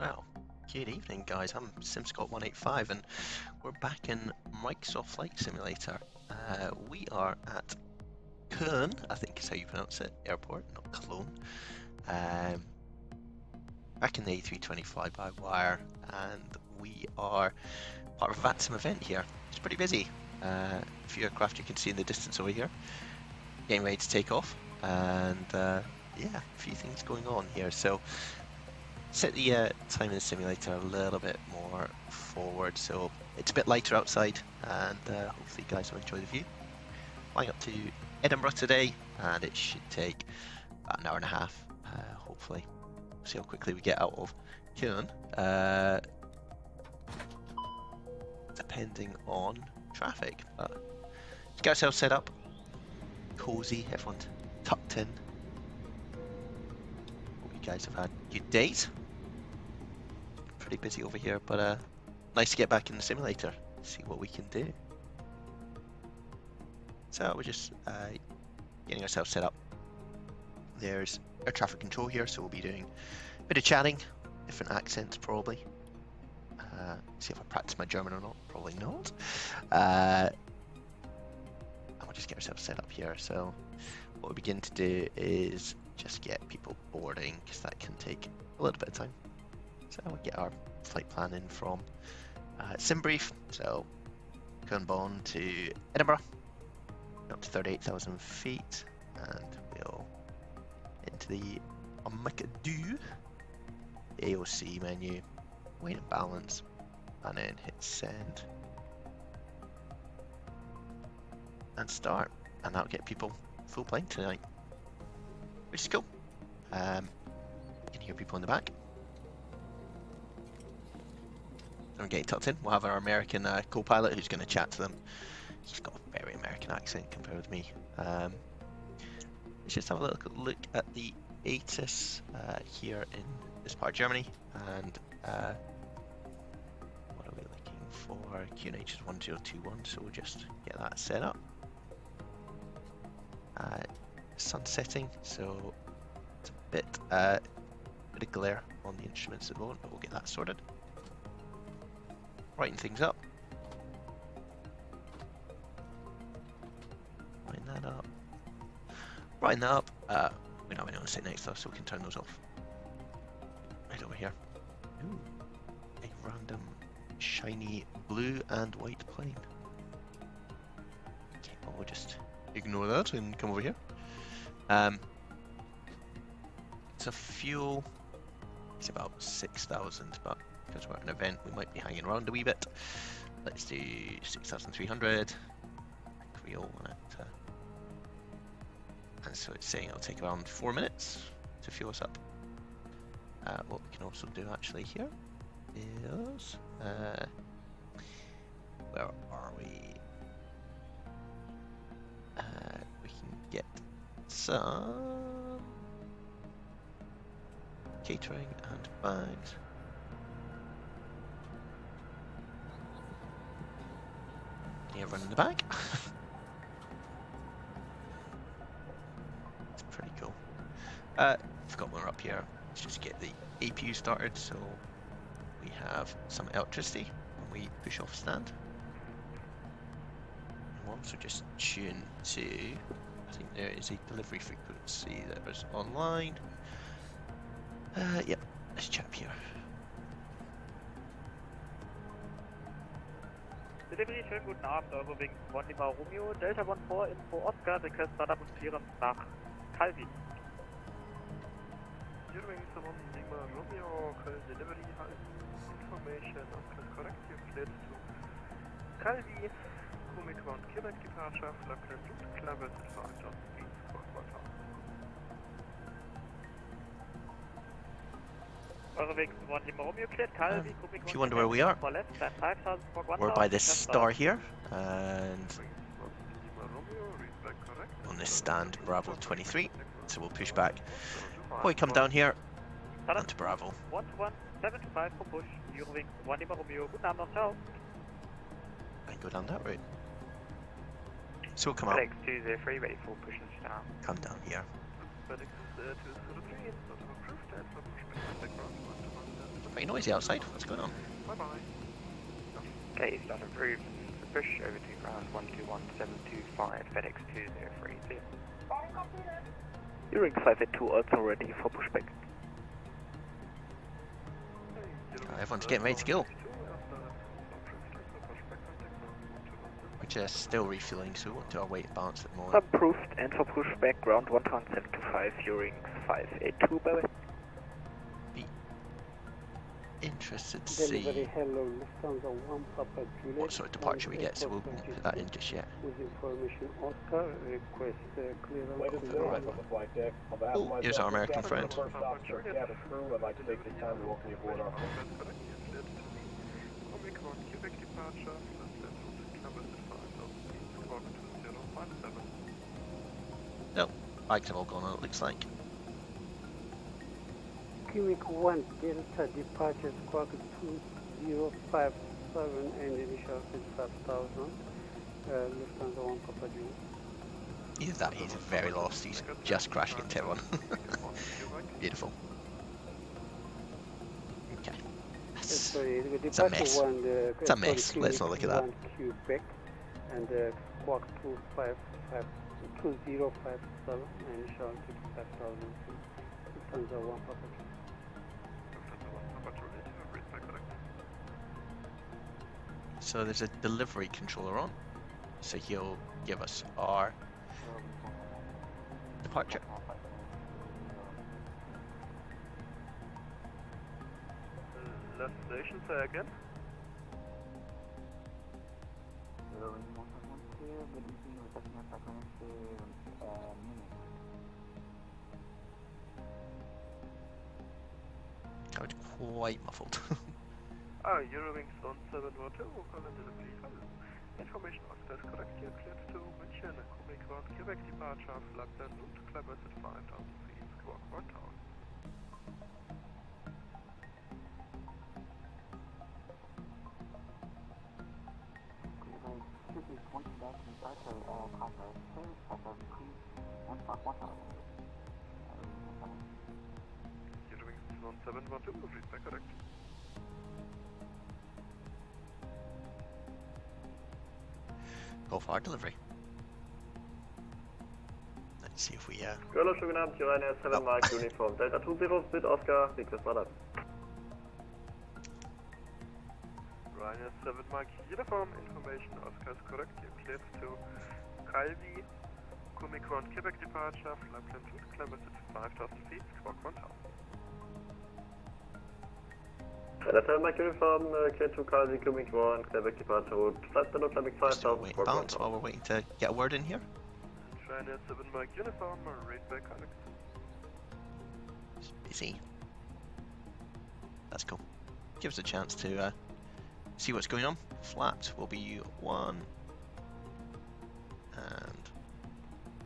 Well, good evening, guys. I'm SimScott185, and we're back in Microsoft Flight Simulator. We are at Cologne, I think is how you pronounce it, airport, not Cologne. Back in the A320 Flybywire, and we are part of a Vatsim event here. It's pretty busy. A few aircraft you can see in the distance over here, getting ready to take off, and yeah, a few things going on here. So set the time in the simulator a little bit more forward so it's a bit lighter outside, and hopefully you guys will enjoy the view. Flying up to Edinburgh today, and it should take about an hour and a half, hopefully. See how quickly we get out of Cologne, depending on traffic. But let's get ourselves set up, cozy, everyone's tucked in. Hope you guys have had good days. Pretty busy over here, but nice to get back in the simulator, see what we can do. So we're just getting ourselves set up. There's air traffic control here, so we'll be doing a bit of chatting, different accents probably. See if I practice my German or not, probably not. And we'll just get ourselves set up here. So what we begin to do is just get people boarding, because that can take a little bit of time. So we'll get our flight plan in from SimBrief, so Cologne-Bonn to Edinburgh, up to 38,000 feet, and we'll into the McAdoo AOC menu, weight and balance, and then hit send and start, and that'll get people full plane tonight, which is cool. You can hear people in the back. I'm getting tucked in. We'll have our American co-pilot who's going to chat to them. He's got a very American accent compared with me. Let's just have a little look at the ATIS here in this part of Germany, and what are we looking for? QNH is 1021, so we'll just get that set up. Sun setting, so it's a bit of glare on the instruments at the moment, but we'll get that sorted. Brighten things up. Brighten that up. Brighten that up. We don't have anyone to sit next to us, so we can turn those off. Right over here. Ooh, a random shiny blue and white plane. Okay, well, we'll just ignore that and come over here. It's a fuel. It's about 6,000, but because we're at an event, we might be hanging around a wee bit. Let's do 6,300. Creole on it. And so it's saying it'll take around 4 minutes to fuel us up. What we can also do actually here is, where are we? We can get some catering and bags. Everyone in the back. It's pretty cool. Forgot we're up here. Let's just get the APU started, so we have some electricity when we push off stand. And we'll also just tune to, I think there is a delivery frequency that is online. Yep, this chap here. Delivery, schönen guten Abend, Eurowings, One Lima Romeo, Delta 14 Info Oscar, request Startup und Clearance nach Calvi. Eurowings, One Lima Romeo, call delivery, information on corrective flight to Calvi, Comic ground clearance departure, flag route, clearance advance on speed for quarter. Eurowings, One Lima Romeo, cleared Calvi, If you wonder where we are, we're by this star here, and on this stand Bravo 23, so we'll push back. We come down here onto Bravo. 121-725 for push, Eurowings, One Lima Romeo, guten Abend noch, ciao. And go down that route. So we'll come up. Alex 203, ready for push and start. Come down here. pretty noisy outside. What's going on? Bye bye. Okay, start approved. Push over to ground 121725, FedEx 203. Clear. Hearing 5 at 2 also ready for pushback. Everyone's getting ready to go. We're just still refueling, so we won't do our weight balance at the moment. Approved, and for pushback ground 1725, hearing 5 at 2, bye bye. Be interested to see hello, Lufthansa 1 Papa Juliet. what sort of departure we get, so we won't put that in just yet. With information, Oscar, request clearance. Oh, here's our American friend. Cabin crew, I'd like to take this time to welcome you aboard our Omicron, Quebec departure, Nope, bags have all gone on, it looks like. Quebec 1 Delta departure squawk 2057 and initial 5,000. Lufthansa 1 Papa Juliet. Either that, he's very lost, he's just crashing into everyone. Beautiful. Okay. Sorry, the It's a departure mess. 1, It's a mess, let's not look at that. Quebec and squawk 2057 and initial 5,000. Lufthansa 1 Papa Juliet. So there's a delivery controller on, so he'll give us our departure. Last station, say again. Oh, it's quite muffled. Eurowings on 712, Colin delivery. Information Oscar is correct, you're cleared to München, Omicron, Quebec departure, Flapland, Route, Clever at 5,000 feet, squawk 1 town. Eurowings on 712, feedback correct. Go for our delivery. Let's see if we Hallo, schönen Abend, hier Ryanair 7 Mark Uniform Delta 20 Split Oscar, request Radar. Ryanair 7 Mark Uniform, information Oscar is correct, you're cleared to Calvi, Omicron, Quebec departure, Flapland Route, Clever at 5,000 feet, squawk 1 town. Ryanair 7 Mark Uniform, cleared to Calvi, Omicron, Quebec departure route, Flapland Route, Quebec just do a 5,000, weight squawk 1 balance while town. we're waiting to get a word in here. Ryanair 7 Mark Uniform, rate back correct. It's busy. That's cool. Gives us a chance to see what's going on. Flat will be 1. And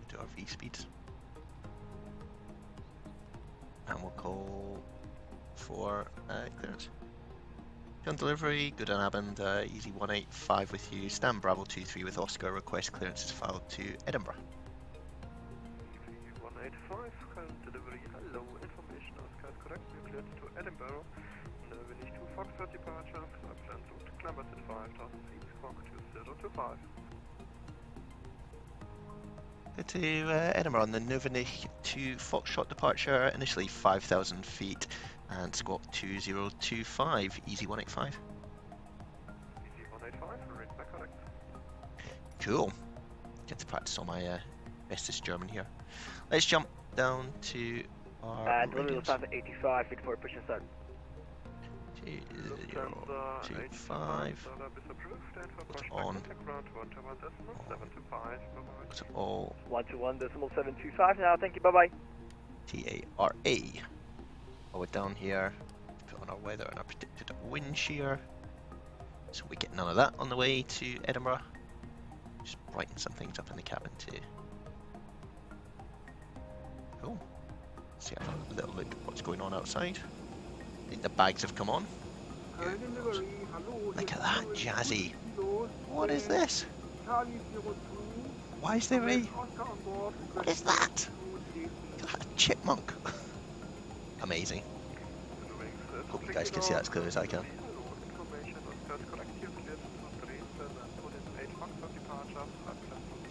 do our V speeds. And we'll call for clearance. On delivery, good on Abend, easy 185 with you. Stand Bravo 23 with Oscar. Request clearance is filed to Edinburgh. 185, current delivery, hello, information Oscar is correct, you're cleared to Edinburgh. Winning 2 Foxtrot departure, Flapland Route, Columbus at 5,000 feet, squawk 2025. Go to Edinburgh on the Novanich to Foxtrot departure, initially 5,000 feet and squawk 2025, easy 185. Easy 185, rate back correct. Cool. Get to practice on my bestest German here. Let's jump down to our radios. Lufthansa 85, fit for push and start. 2025. What's on? What's all 121.725 now, thank you, bye bye. TARA. While we're down here, put on our weather and our predicted wind shear. So we get none of that on the way to Edinburgh. Just brighten some things up in the cabin too. Cool. Let's see, have a little look at what's going on outside. I think the bags have come on. Look at that, jazzy. What is this? Why is there a... What is that? Look at that chipmunk. Amazing. Hope you guys can see that as clear as I can.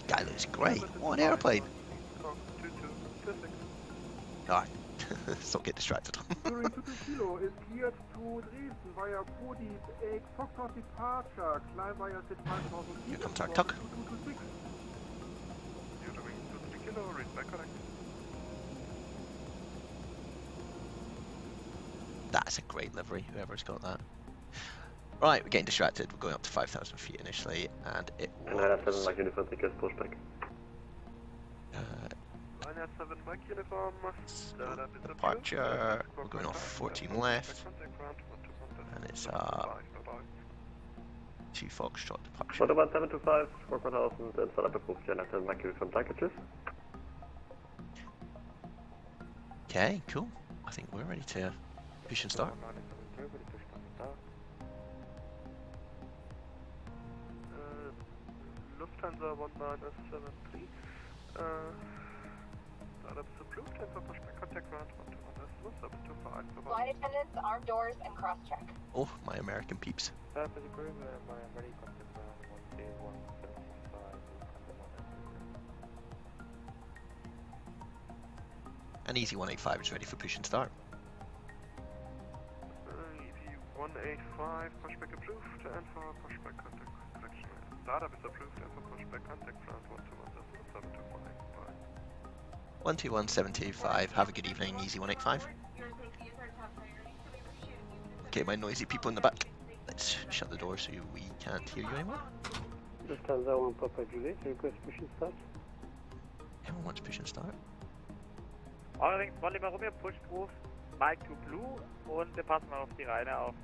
Guy looks great. What an airplane! Alright, let's not get distracted. During 22 Kilo is geared to Dresden via Cody 8 Foxtrot departure. Climb via set 5000 Here comes our tuck. 2226. During 22 Kilo, read by correct. That's a great livery, whoever's got that. Right, we're getting distracted. We're going up to 5,000 feet initially, and it And was... 7 Mike uniform, take us pushback. 7 Mike uniform. Departure. We're going off 14 left, and it's 2 Foxtrot departure. Photo 1725, squawk 1000, and start up approved. Jan 7 Mike uniform, packages. Okay, cool. I think we're ready to push and start. Lufthansa 1973. Startup is approved and for pushback contact ground 121 up to 5. Flight attendants, arm doors, and cross-check. Oh, my American peeps. An easy 185 is ready for push and start. EV185, pushback approved and for pushback contact correction. Startup is approved and for pushback contact ground 121.725. Have a good evening, easy 185. Okay, my noisy people in the back. Let's shut the door so we can't hear you anymore. Lufthansa 1 Papa Juliet, request push and start. Everyone wants push and start. Allerdings, Flybywire Romeo, push through Mike to Blue und wir passen mal auf die Reihe auf.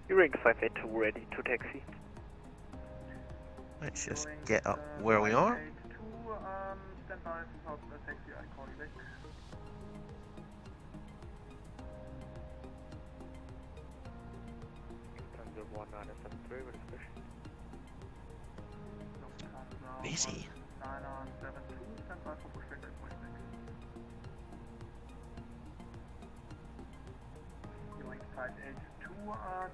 Hearing 582 ready to taxi. Let's just get up where we are. Stand by for taxi, I call you back. Lufthansa 1973 with push. Busy. 9972, stand by for pushback, I call you back. Hearing 582,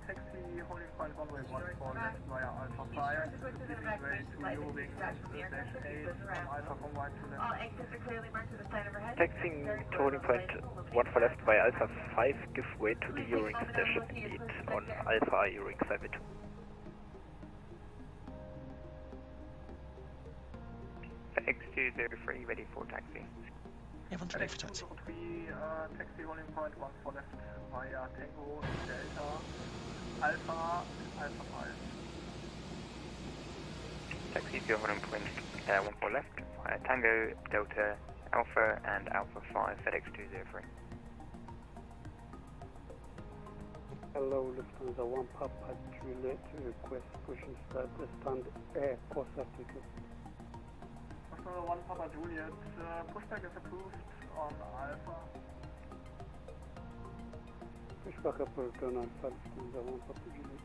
taxi holding flight runway 14 left via Alpha 5, giving way to Eurowing /8 on Alpha from right to left. All exits are clearly marked with a sign overhead. Taxiing to holding point 1 for left by Alpha 5, give way to the Eurowing station 8 on Alpha Eurowing 582. X203 ready for taxi. Everyone's ready for taxi. Taxi holding point 1 for left via Tango, Delta, Alpha, Alpha 5. Taxi to holding point 1 for left via Tango, Delta, Alpha and Alpha 5 FedEx 203. Hello, Lufthansa 1 Papa Juliet, request push and start. Stand air course applicant. Lufthansa 1 Papa Juliet, pushback is approved on Alpha. Pushback approved on Alpha, Lufthansa 1 Papa Juliet.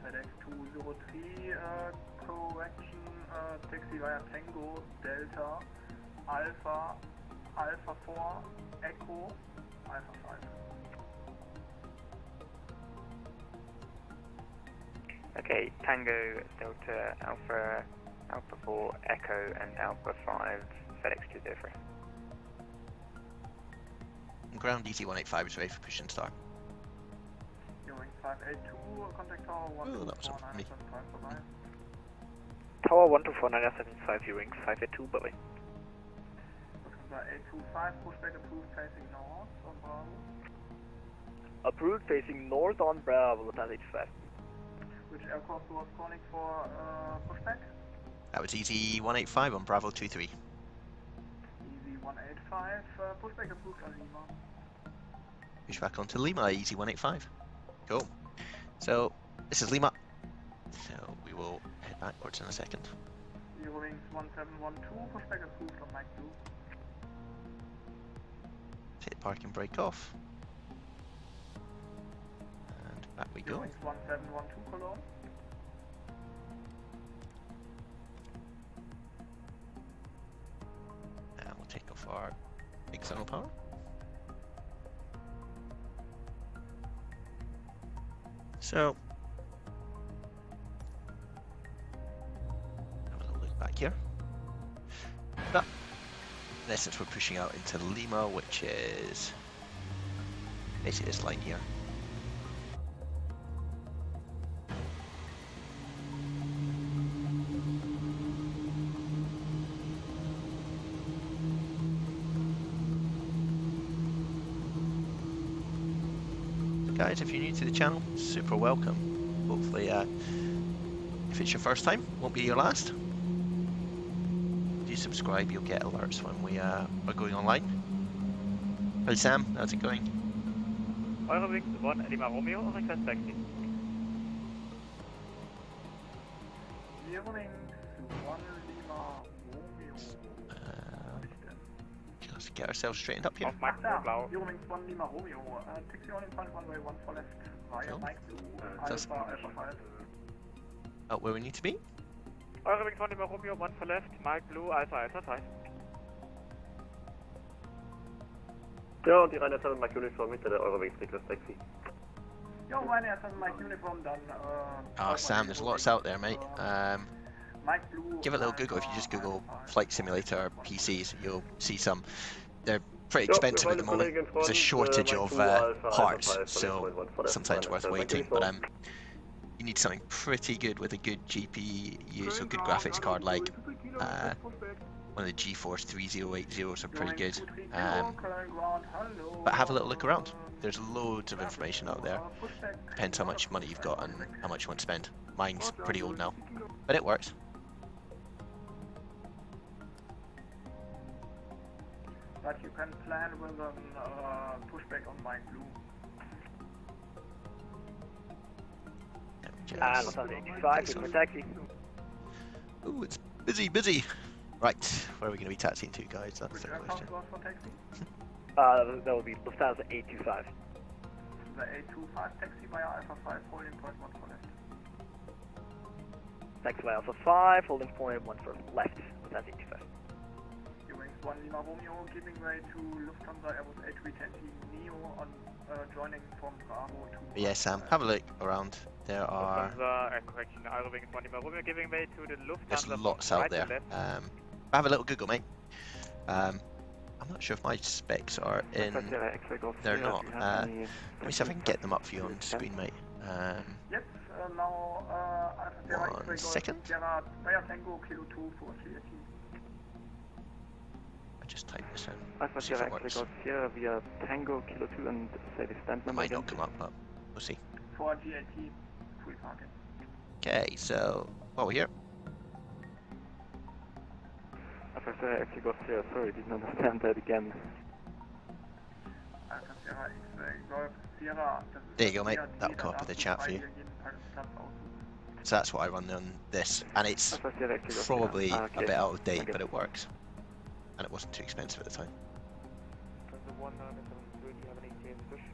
FedEx 203, correction, taxi via Tango, Delta, Alpha, Alpha 4, Echo, Alpha 5. Okay, Tango, Delta, Alpha, Alpha 4, Echo and Alpha 5 FedEx 203. Ground easy 185 is ready for push and start. Hearing 582, contact tower 1 Oh, that was me. Tower 124975, hearing 582, bye bye. Lufthansa 825, pushback approved facing north on Bravo. Approved facing north on Bravo, Lufthansa 85. Which aircraft was calling for pushback? That was easy 185 on Bravo 23. Easy 185, pushback approved on Lima. Push back onto Lima, easy 185. Cool. So, this is Lima. So, we will head backwards in a second. Eurowings 1712, pushback approved on Mike 2. Hit park and break off. And back we go. Eurowings 1712, Cologne. And we'll take off our external power. So, have a little look back here. But, in essence, we're pushing out into Lima, which is basically this line here. Guys, if you're new to the channel, super welcome. Hopefully, if it's your first time, won't be your last. Do subscribe, you'll get alerts when we are going online. Hi Sam, how's it going? Eurowings 1 Lima Romeo, request taxi. Eurowings 1 Lima Romeo. Just get ourselves straightened up here. Auf Mike Blue Blau. Eurowings 1 Lima Romeo. Taxi on in front, runway 1 for left. Via Cool. Mike Blue, That's- Alpha 5. Out where we need to be. Eurowings 1 Lima Romeo, 1 for left, Mike Blue, Alpha 5. Ja, und die Ryanair 7 Mike Uniform hinter der Eurowings Request Taxi. Yo, Ryanair 7 Mike Uniform, dann. Oh Sam, there's lots out there, mate. Mike Blue. Give it a little Google. If you just Google Flight Simulator PCs, you'll see some. They're pretty expensive at the moment. There's a shortage of parts, so sometimes worth waiting. But you need something pretty good with a good GPU, so good graphics card, like one of the GeForce 3080s are pretty good. But have a little look around. There's loads of information out there. Depends how much money you've got and how much you want to spend. Mine's pretty old now, but it works. But you can plan with a pushback on Mike Blue. Just... Lufthansa 85, good for taxi. Ooh, it's busy. Right, where are we going to be taxiing to, guys? That's the question. For taxi? That would be Lufthansa 825. The 825 taxi via Alpha 5, holding point 1 for left. Taxi by Alpha 5, holding point 1 for left, Lufthansa 825. Eurowings 1 Lima Romeo, giving way to Lufthansa Airbus A320 Neo on joining from Bravo to... But yeah, Sam, have a look around. There are... Correction, Eurowings 1 Lima Romeo, giving way to the Lufthansa. There's lots out there. Have a little Google, mate. I'm not sure if my specs are in. They're not. Let me see if I can get them up for you on screen, mate. Yes, now 1 second. Via Tango Kilo 2 for CAT. I just type this in. Alpha See if Sierra it works. Echo Sierra via Tango Kilo 2 and say the stand It number might again. not come up, but we'll see. For GAT, free parking. Okay, so while we're here, Alpha Sierra Echo Sierra, sorry, didn't understand that again. Alpha Sierra X-Ray Golf Sierra. there you go, mate. That'll come up in the chat for you. So that's what I run on this, and it's Alpha Sierra Echo Sierra. probably Ah, a okay. bit out of date, Okay. but it works, and it wasn't too expensive at the time. The 1973, do you have an ETA in push?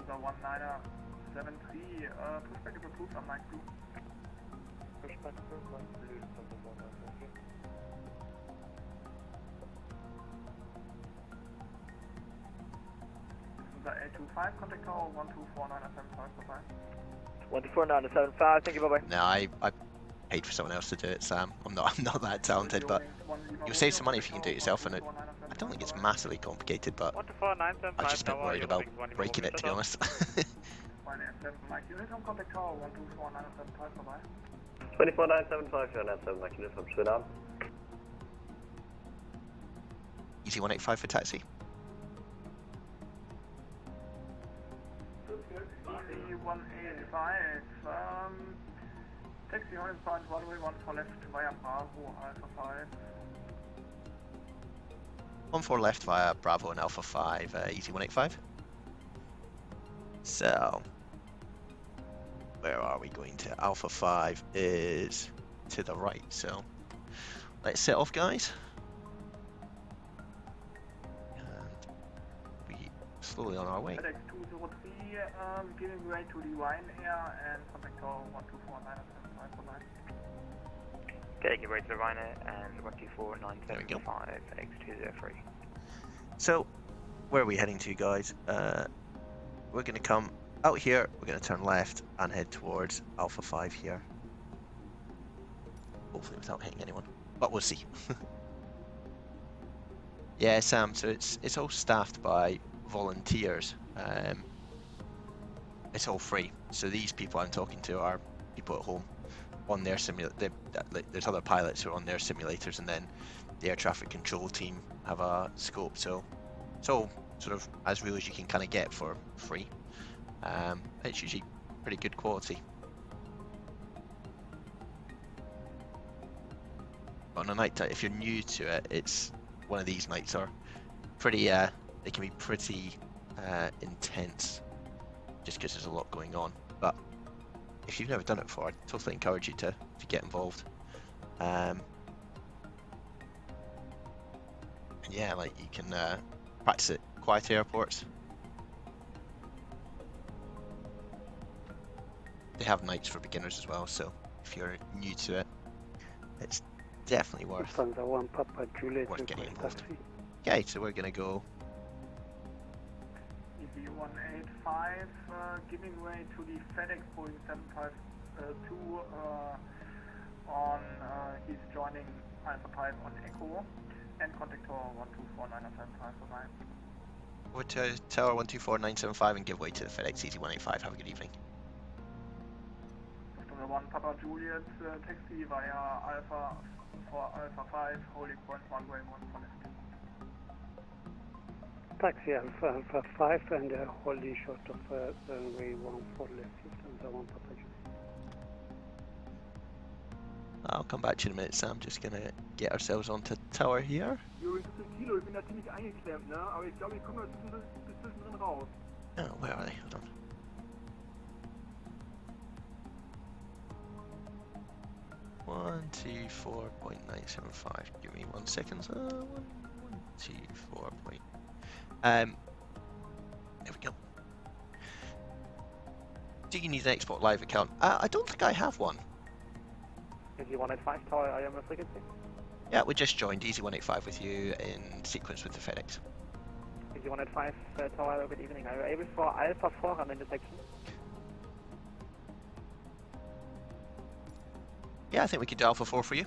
The 1973, pushback is approved on Mike Blue. Pushback approved on Blue from the 1973. The 825, contact tower 124975, bye-bye. 124 thank you, bye bye. No, I paid for someone else to do it, Sam. I'm not that talented, but you'll save some money if you can do it yourself, and I don't think it's massively complicated, but 124 I'm just a bit worried about breaking it, to be honest. Ryanair 7 Mike Uniform, contact tower 124975, bye-bye. 24975, Ryanair 7 Mike Uniform, schönen Abend. Easy 185 for taxi. Easy 185, taxi on point runway 1 for left via Bravo, Alpha 5. 1-4 left via Bravo and Alpha 5, easy 185. So, where are we going to? Alpha 5 is to the right, so let's set off, guys. And we slowly on our way. FedEx 203, giving way to the Ryanair and contact tower 124975, bye-bye. Getting your way to the Ryanair and There we go. 124 975 X203. So, where are we heading to, guys? We're going to come out here, we're going to turn left and head towards Alpha 5 here. Hopefully without hitting anyone, but we'll see. Yeah, Sam, so it's all staffed by volunteers. It's all free. So these people I'm talking to are people at home on their simulator. There's other pilots who are on their simulators, and then the air traffic control team have a scope. So it's all sort of as real as you can kind of get for free. It's usually pretty good quality. But on a night, if you're new to it, it's one of these nights are pretty. They can be pretty intense, just because there's a lot going on. But if you've never done it before, I totally encourage you to get involved. Yeah, like you can practice at quiet airports. They have nights for beginners as well, so if you're new to it, it's definitely worth getting involved. Okay, so we're gonna go. EB185, giving way to the FedEx Boeing 752 on, he's joining Alpha 5 on Echo, and contact tower 1249755. Over to tower 124975 and give way to the FedEx EZ185. Have a good evening. 1 Papa Juliet, taxi via Alpha for Alpha 5, holding point runway 1 for left. Taxi Alpha 5 and holding short of runway 1 for left, Lufthansa 1 Papa Juliet. I'll come back to you in a minute, Sam. Just gonna get ourselves onto tower here. Übrigens, das ist Kilo, ich bin da ziemlich eingeklemmt, ne? Aber ich glaube, ich komme bis zwischendrin raus. Oh, where are they? Hold on. One, 2, 4.975. Give me 1 second. 1, 2, 4. There we go. Do you need an Export Live account? I don't think I have one. EZ185 tower, IMS frequency. Yeah, we just joined EZ185 with you in sequence with the FedEx. EZ185 tower, good evening. Are you able for Alpha 4 running detection? Yeah, I think we could do Alpha 4 for you.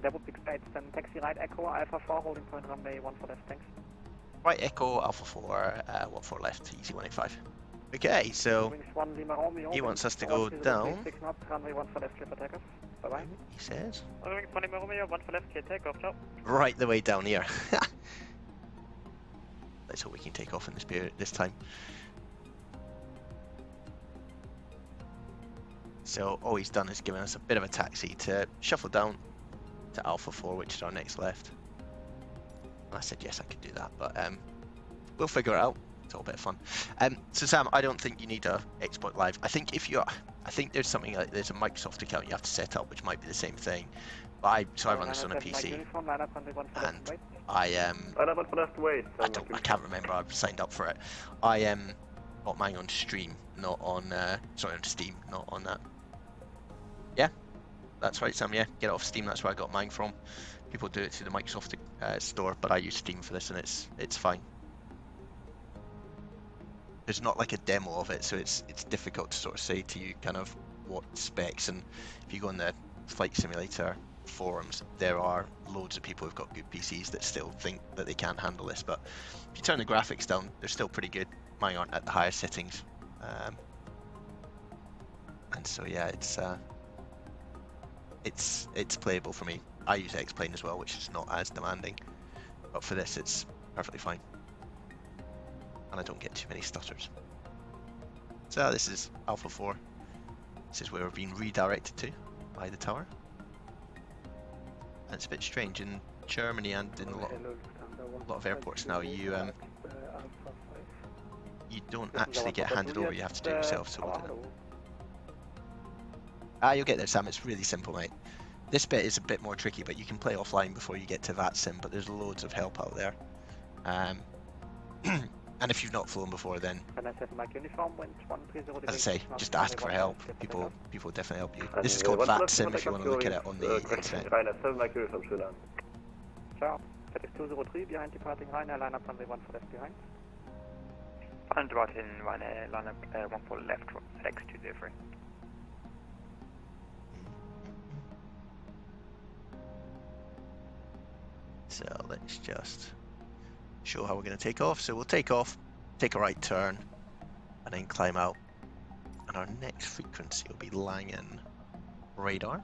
That would be great. Then taxi right Echo, Alpha 4, holding point runway 1 for left, thanks. Right, Echo, Alpha 4, 1 for left, EZ185. Okay, so he wants us to go down. Bye-bye. He says. 1 Romeo, 1 for left, clear takeoff, ciao. Right the way down here. Let's hope we can take off in this time. So all he's done is given us a bit of a taxi to shuffle down to Alpha 4, which is our next left. And I said yes, I could do that, but we'll figure it out. It's all a bit of fun. So Sam, I don't think you need to export live. I think if you, I think there's something like there's a Microsoft account you have to set up, which might be the same thing. But I run this on a PC, and I can't remember. I've signed up for it. I bought mine on Stream, not on sorry, on Steam, not on that. Yeah, that's right, Sam. Yeah, get it off Steam. That's where I got mine from. People do it through the Microsoft store, but I use Steam for this, and it's fine. There's not like a demo of it, so it's difficult to sort of say to you kind of what specs. And if you go on the flight simulator forums, there are loads of people who've got good PCs that still think that they can't handle this. But if you turn the graphics down, they're still pretty good. Mine aren't at the highest settings, and so yeah, it's playable for me. I use X-Plane as well, which is not as demanding, but for this, it's perfectly fine. And I don't get too many stutters. So this is Alpha 4. This is where we're being redirected to by the tower. And it's a bit strange in Germany and in a lot of airports now. You don't actually get handed over. You have to do it yourself. So you'll get there, Sam. It's really simple, mate. This bit is a bit more tricky, but you can play offline before you get to Vatsim. But there's loads of help out there. And if you've not flown before, then, as I say, just ask for help. People definitely help you. This is called Vatsim if you want to look at it on the internet. Ciao. FedEx 203 behind departing Ryanair, line up runway 14 left behind. Final departing Ryanair, line up 14 left, FedEx 203. So let's just show how we're going to take off. So we'll take off, take a right turn, and then climb out. And our next frequency will be Langen radar.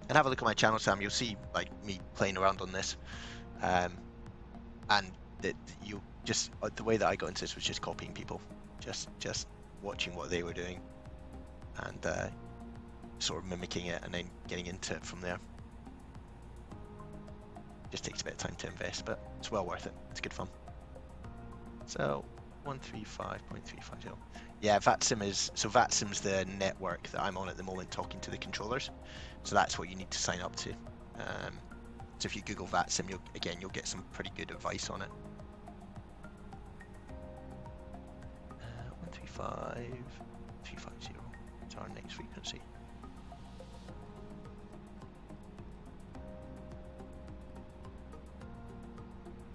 And have a look at my channel, Sam. You'll see like me playing around on this, and that you just the way that I got into this was just copying people, just watching what they were doing, and sort of mimicking it, and then getting into it from there. Just takes a bit of time to invest, but it's well worth it. It's good fun. So 135.350. Yeah, Vatsim is Vatsim's the network that I'm on at the moment, talking to the controllers. So that's what you need to sign up to. So if you Google Vatsim, you'll get some pretty good advice on it. 135.350. It's our next frequency.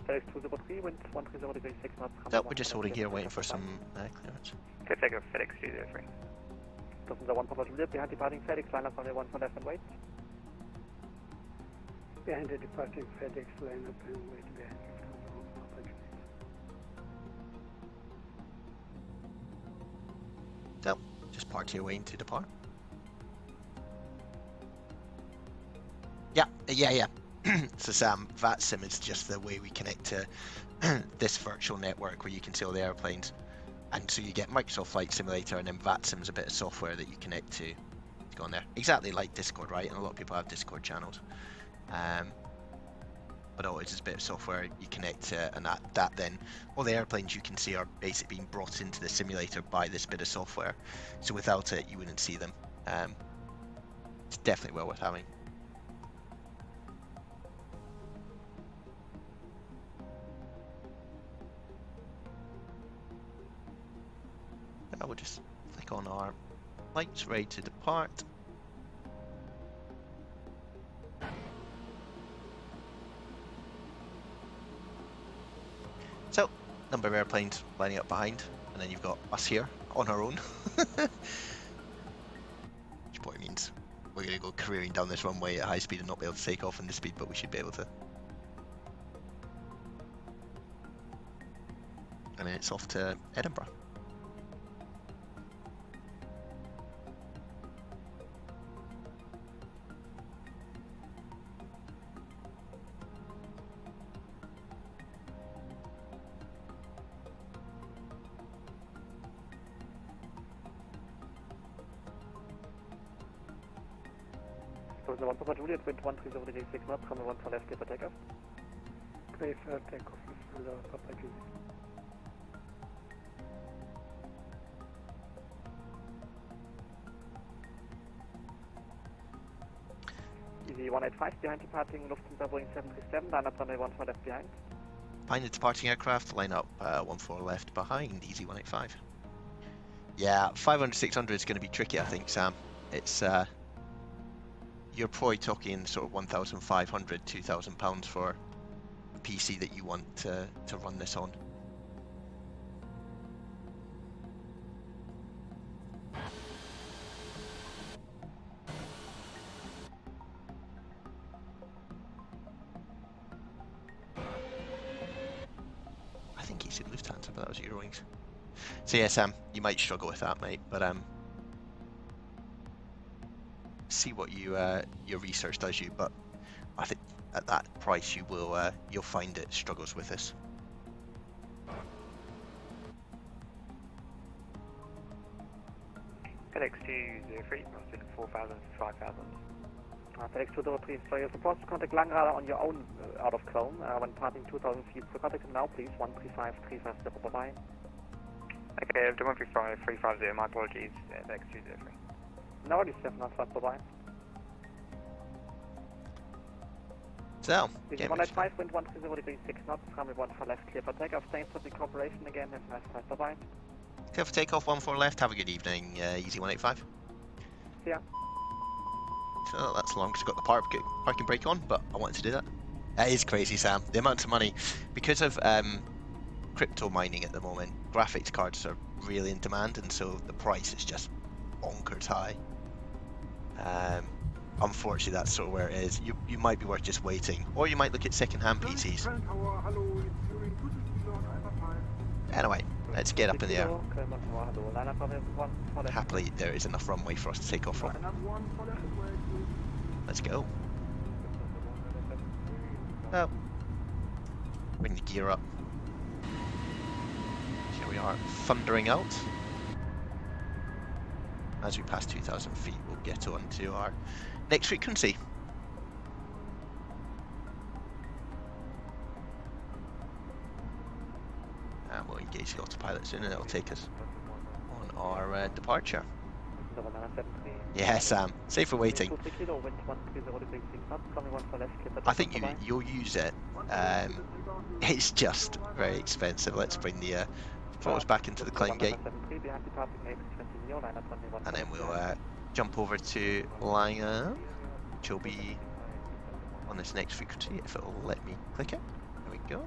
FedEx 203, wind 130 degrees 6 knots. So we're just holding here, waiting for some clearance. Okay, take off FedEx 203. Lufthansa 1 Papa Juliet behind departing FedEx, line up runway 14 left and wait. Behind the departing FedEx, line up and wait behind Lufthansa 1 Papa Juliet. So just park here, waiting to depart. Yeah. So Sam, Vatsim is just the way we connect to this virtual network where you can see all the airplanes, and so you get Microsoft Flight Simulator, and then Vatsim's a bit of software that you connect to go on there. Exactly like Discord, right? And a lot of people have Discord channels. But it's just a bit of software you connect to, and that then all the airplanes you can see are basically being brought into the simulator by this bit of software. So without it, you wouldn't see them. It's definitely well worth having. We'll just click on our lights, ready to depart. So, number of airplanes lining up behind, and then you've got us here on our own. Which probably means we're going to go careering down this runway at high speed and not be able to take off in this speed, but we should be able to. And then it's off to Edinburgh. Lufthansa 1 Papa Juliet, wind 130 degrees 6 knots, runway 14 left, clear for takeoff. Clear for takeoff, Lufthansa 1 Papa Juliet. Easy 185 behind departing Lufthansa Boeing 737, line up runway 14 left behind. Behind the departing aircraft, line up 14 left behind, easy 185. Yeah, 500, 600 is going to be tricky, I think, Sam. It's you're probably talking sort of 1,500, 2,000 pounds for a PC that you want to run this on. I think he said Lufthansa, but that was Eurowings. So yeah, Sam, you might struggle with that, mate, but see what your research does you, but I think at that price you will you'll find it struggles with this. FedEx 203, crossing 4,000 to 5,000. FedEx 203, so you're supposed to contact Langradar on your own out of Cologne when parting 2,000 feet. So contact him now, please. 135-350, bye-bye. Okay, the 135-350, my apologies, FedEx 203. No, 7 knots left, bye-bye. So, Easy 185, wind 130 degrees 6 knots, runway 14 left, clear for takeoff. Thanks for the cooperation again, have a nice flight, bye-bye. Clear for takeoff, 14 left, have a good evening, easy 185. See ya. Oh, that's long because I got the parking brake on, but I wanted to do that. That is crazy, Sam. The amount of money, because of crypto mining at the moment, graphics cards are really in demand, and so the price is just bonkers high. Unfortunately, that's sort of where it is. You might be worth just waiting, or you might look at second-hand PCs. Anyway, let's get up in the air. Happily, there is enough runway for us to take off from. Let's go. Oh. Bring the gear up. Here we are, thundering out. As we pass 2,000 feet, we'll get on to our next frequency. And we'll engage the autopilot soon, and it'll take us on our departure. Yeah, Sam. Safe for waiting. I think you'll use it. It's just very expensive. Let's bring the throttles back into the climb gate, and then we'll jump over to Langham, which will be on this next frequency if it'll let me click it. There we go.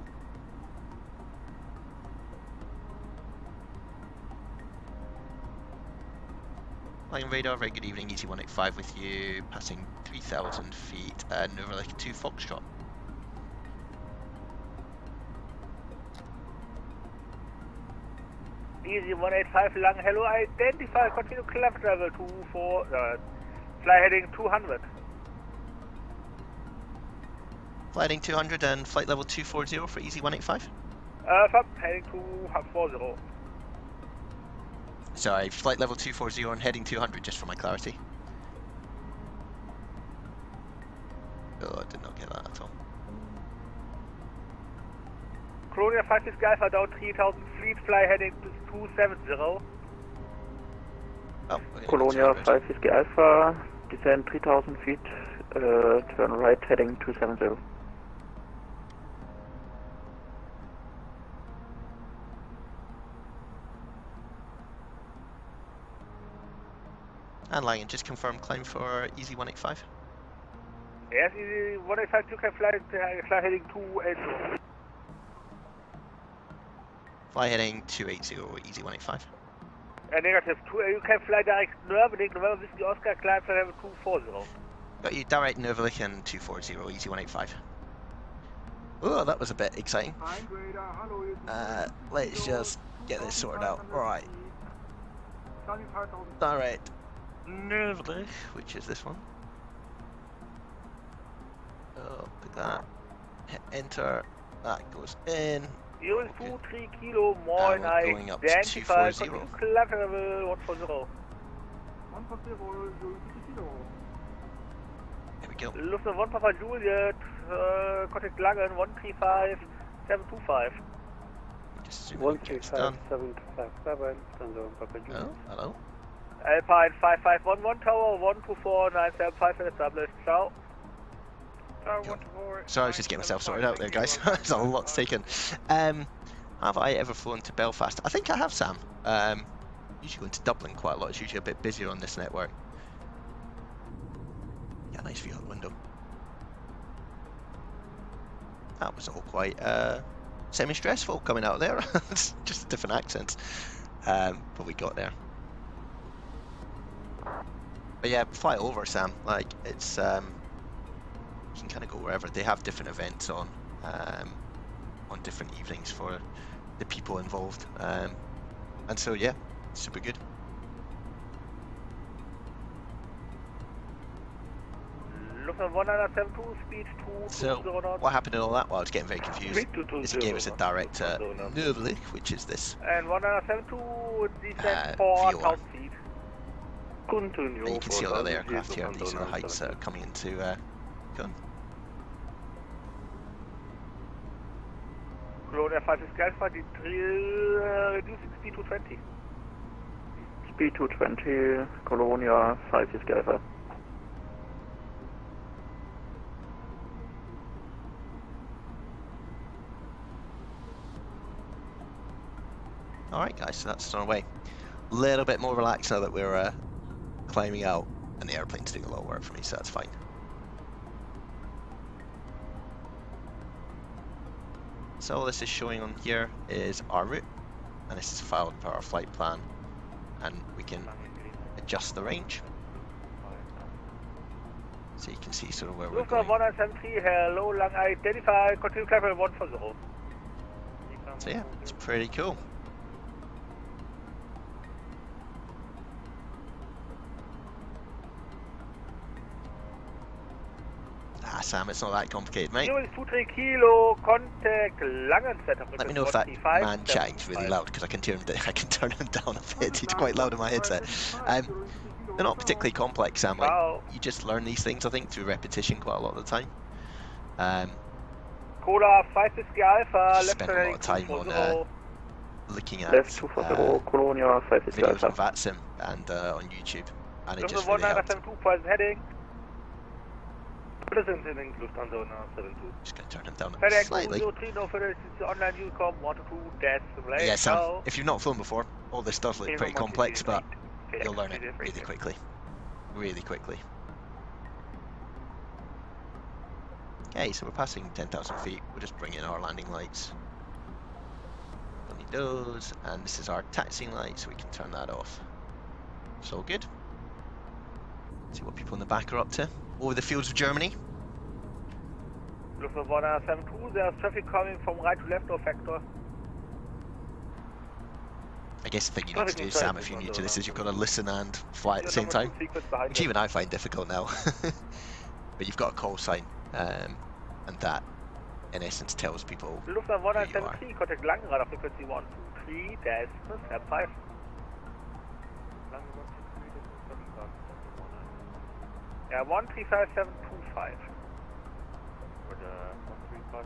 Langham radar, very good evening, Easy 185 with you, passing 3,000 feet, Noverlick 2 Foxtrot. Easy 185 Lang, hello, identify, continue climb travel 24, fly heading 200. Fly heading 200 and flight level 240 for Easy 185? Heading 240. Sorry, flight level 240 and heading 200, just for my clarity. Oh, I did not get that at all. Colonia 5 is Alpha down 3000 feet, fly heading 270. Oh, Colonia 5 is Alpha, descend 3000 feet, turn right heading 270. And Langham, just confirm climb for Easy 185. Yes, Easy 185, you can fly heading 280. Fly heading 280, Easy 185. Negative, you can fly direct Noverlick, November Whiskey Oscar, climb flight level 240. Got you, direct Noverlick and 240, Easy 185. Oh, that was a bit exciting. Let's just get this sorted out. Right. Direct Noverlick, which is this one. Oh, pick that. Hit enter. That goes in. 023 kilo, more and I going up to identify, 240. climb level 140. There we go. Lufthansa 1 Papa Juliet, contact Langen 135 725. Just zoom in, get this done. 135, 725, Lufthansa 1 Papa Juliet. Oh, hello. Alpine 5511 tower 124 975 established. Ciao. Sorry, I was just getting myself sorted out there, guys. There's a lot to take in. Have I ever flown to Belfast? I think I have, Sam. Usually going to Dublin quite a lot. It's usually a bit busier on this network. Yeah, nice view out the window. That was all quite semi-stressful coming out of there. It's just different accents. But we got there. But yeah, fly over, Sam. Like, it's you can kind of go wherever. They have different events on different evenings for the people involved, and so yeah, super good. Lufthansa 1972, speed 2. So what happened in all that? Well, I was getting very confused. This gave us a direct Noverlick, which is this. And 1972, descent 4,000 feet. Continue. And you can see all the aircraft here. These are the heights that are coming into Cologne. Colonia 5 is Alpha, reducing speed to 20. Speed 220, Colonia 5 is Alpha. Alright guys, so that's on our way. A little bit more relaxed now that we're climbing out. and the airplane's doing a lot of work for me, so that's fine. So all this is showing on here is our route, and this is filed per our flight plan, and we can adjust the range. So you can see sort of where we're going. 173, hello, long identify, continue climb 140. So yeah, it's pretty cool. Ah, Sam, it's not that complicated, mate. 23 kilo, contact Langenstedt. Let me know if that man chatting's really loud, because I can turn him down a bit. It's quite loud in my headset. They're not particularly complex, Sam. Like, you just learn these things, I think, through repetition quite a lot of the time. Cola 5 Whiskey Alpha, spend a lot of time on looking at left 240, Cologne, 5 Whiskey videos Alpha. on Vatsim and on YouTube, and it just really helped. 1972, present heading. Present heading, Lufthansa 972. Just going to turn him down Heading slightly. 03, no further, it's online Unicom 122, dash, Yeah, Sam, if you've not flown before, all this does look pretty complex, but FedEx you'll learn it 203. really quickly. Really quickly. Okay, so we're passing 10,000 feet. We'll just bring in our landing lights. Don't need those, and this is our taxiing light, so we can turn that off. It's all good. See what people in the back are up to. Over the fields of Germany. Lufthansa 172, there's traffic coming from right to left or factor. I guess the thing you need to do, Sam, if you're new to this, is you've got to listen and fly at the same time, which even I find difficult now. But you've got a call sign, and that, in essence, tells people Lufthansa who you are. 173, contact Langenrad, frequency 123, dash, snap 5. Yeah, 135725. For the 135.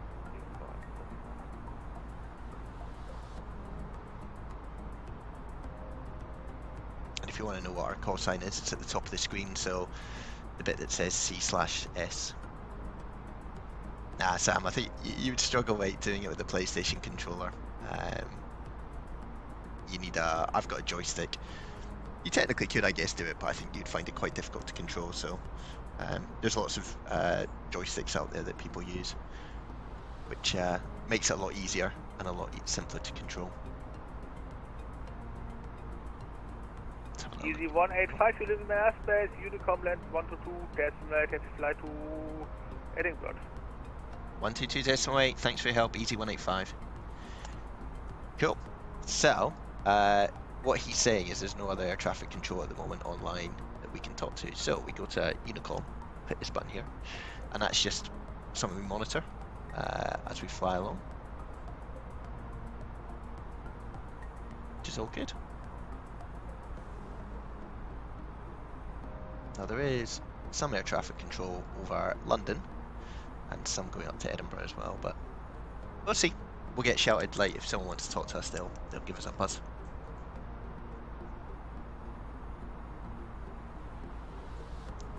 And if you want to know what our call sign is, it's at the top of the screen, so the bit that says C/S. Nah, Sam, I think you would struggle, mate, doing it with the PlayStation controller. You need I've got a joystick. You technically could, I guess, do it, but I think you'd find it quite difficult to control, so there's lots of joysticks out there that people use, which makes it a lot easier and a lot simpler to control. Easy 185, you live in airspace, Unicom land 122, decimal 8, fly to Edinburgh. 122.8, thanks for your help, easy 185. Cool. So, what he's saying is there's no other air traffic control at the moment online that we can talk to. So we go to Unicom, hit this button here, and that's just something we monitor as we fly along, which is all good. Now there is some air traffic control over London and some going up to Edinburgh as well, but we'll see. We'll get shouted like if someone wants to talk to us, they'll give us a buzz.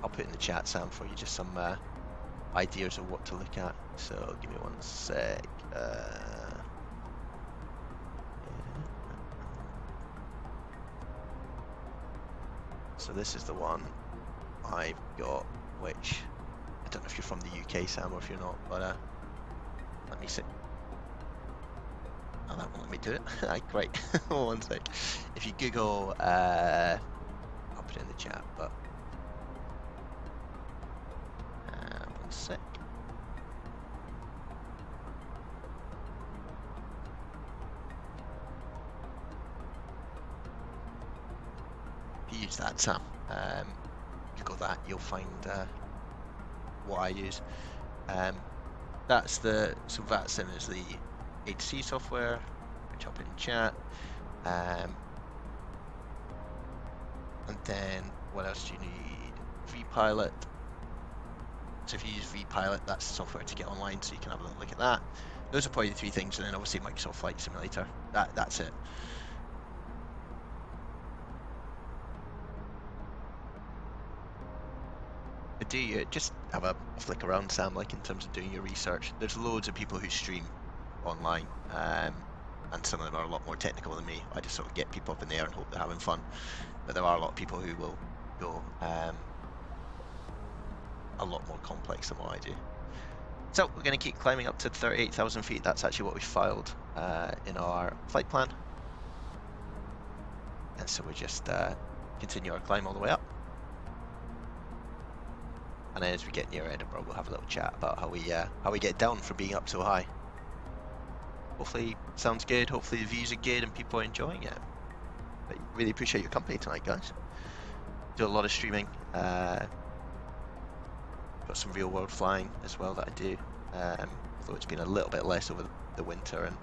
I'll put in the chat, Sam, for you just some ideas of what to look at. So give me one sec. So this is the one I've got, which I don't know if you're from the UK, Sam, or if you're not, but let me see. Oh, that won't let me do it. Great. One sec. If you Google, I'll put it in the chat, but one sec. If you use that, Sam, Google that, you'll find what I use. That's the, so Vatsim is the HC software, which I'll put in chat. And then what else do you need? vPilot. So if you use vPilot, that's the software to get online, so you can have a little look at that. Those are probably the three things, and then obviously Microsoft Flight Simulator. That's it. But do you just have a flick around, Sam, like in terms of doing your research? There's loads of people who stream online, and some of them are a lot more technical than me. I just sort of get people up in the air and hope they're having fun. But there are a lot of people who will go a lot more complex than what I do. So we're going to keep climbing up to 38,000 feet. That's actually what we filed in our flight plan. And so we just continue our climb all the way up. And then as we get near Edinburgh, we'll have a little chat about how we get down from being up so high. Hopefully sounds good, hopefully the views are good and people are enjoying it. But really appreciate your company tonight, guys. Do a lot of streaming. Got some real world flying as well that I do. Although it's been a little bit less over the winter, and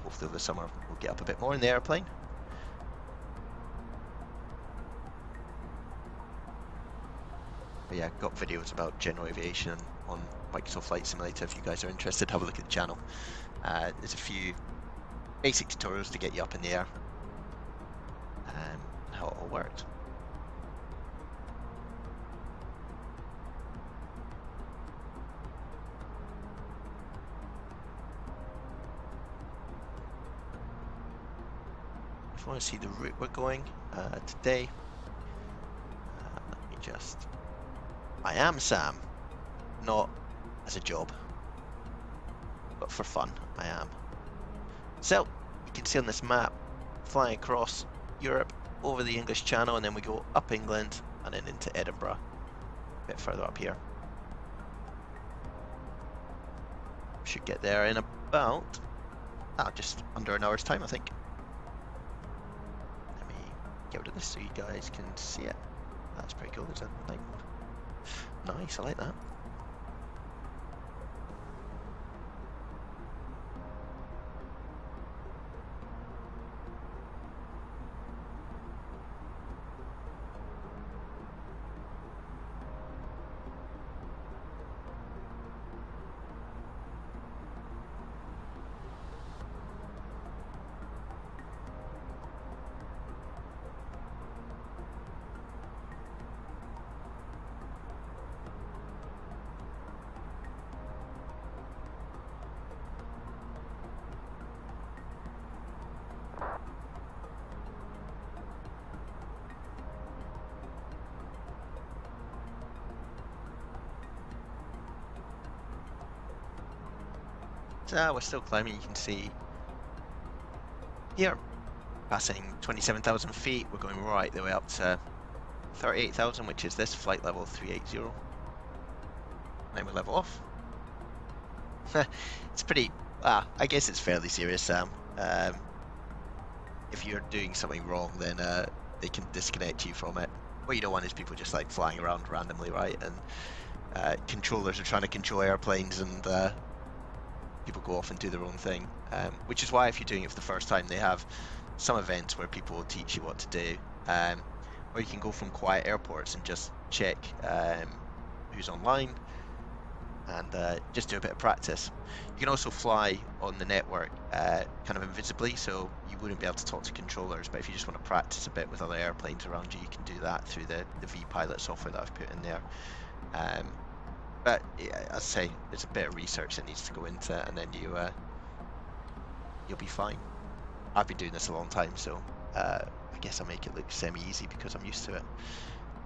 hopefully over the summer we'll get up a bit more in the airplane. But yeah, got videos about general aviation on Microsoft Flight Simulator. If you guys are interested, have a look at the channel. There's a few basic tutorials to get you up in the air and how it all worked. If you want to see the route we're going today, let me just... I am Sam, not as a job, but for fun, I am. So, you can see on this map, flying across Europe, over the English Channel, and then we go up England, and then into Edinburgh, a bit further up here. Should get there in about, just under an hour's time, I think. Let me get rid of this so you guys can see it. That's pretty cool, there's a night mode. Nice, I like that. So we're still climbing, you can see here, passing 27,000 feet, we're going right the way up to 38,000, which is this flight level 380. And then we level off. It's pretty, I guess it's fairly serious, Sam. If you're doing something wrong, then they can disconnect you from it. What you don't want is people just like flying around randomly, right? And controllers are trying to control airplanes, and people go off and do their own thing, which is why if you're doing it for the first time, they have some events where people will teach you what to do, or you can go from quiet airports and just check who's online and just do a bit of practice. You can also fly on the network kind of invisibly, so you wouldn't be able to talk to controllers, but if you just want to practice a bit with other airplanes around you, you can do that through the vPilot software that I've put in there. But yeah, as I say, there's a bit of research that needs to go into it, and then you'll be fine. I've been doing this a long time, so I guess I make it look semi-easy because I'm used to it.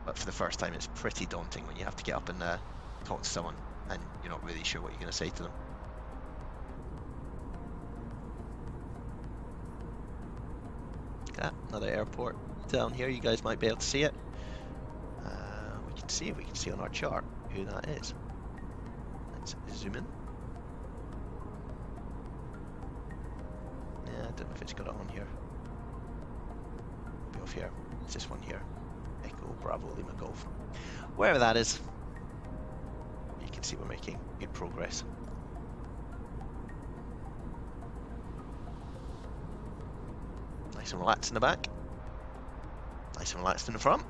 But for the first time, it's pretty daunting when you have to get up and talk to someone, and you're not really sure what you're going to say to them. Another airport down here. You guys might be able to see it. We can see if we can see on our chart who that is. Let's zoom in. Yeah, I don't know if it's got it on here. Be off here. It's this one here. Echo Bravo Lima Golf. Wherever that is, you can see we're making good progress. Nice and relaxed in the back. Nice and relaxed in the front.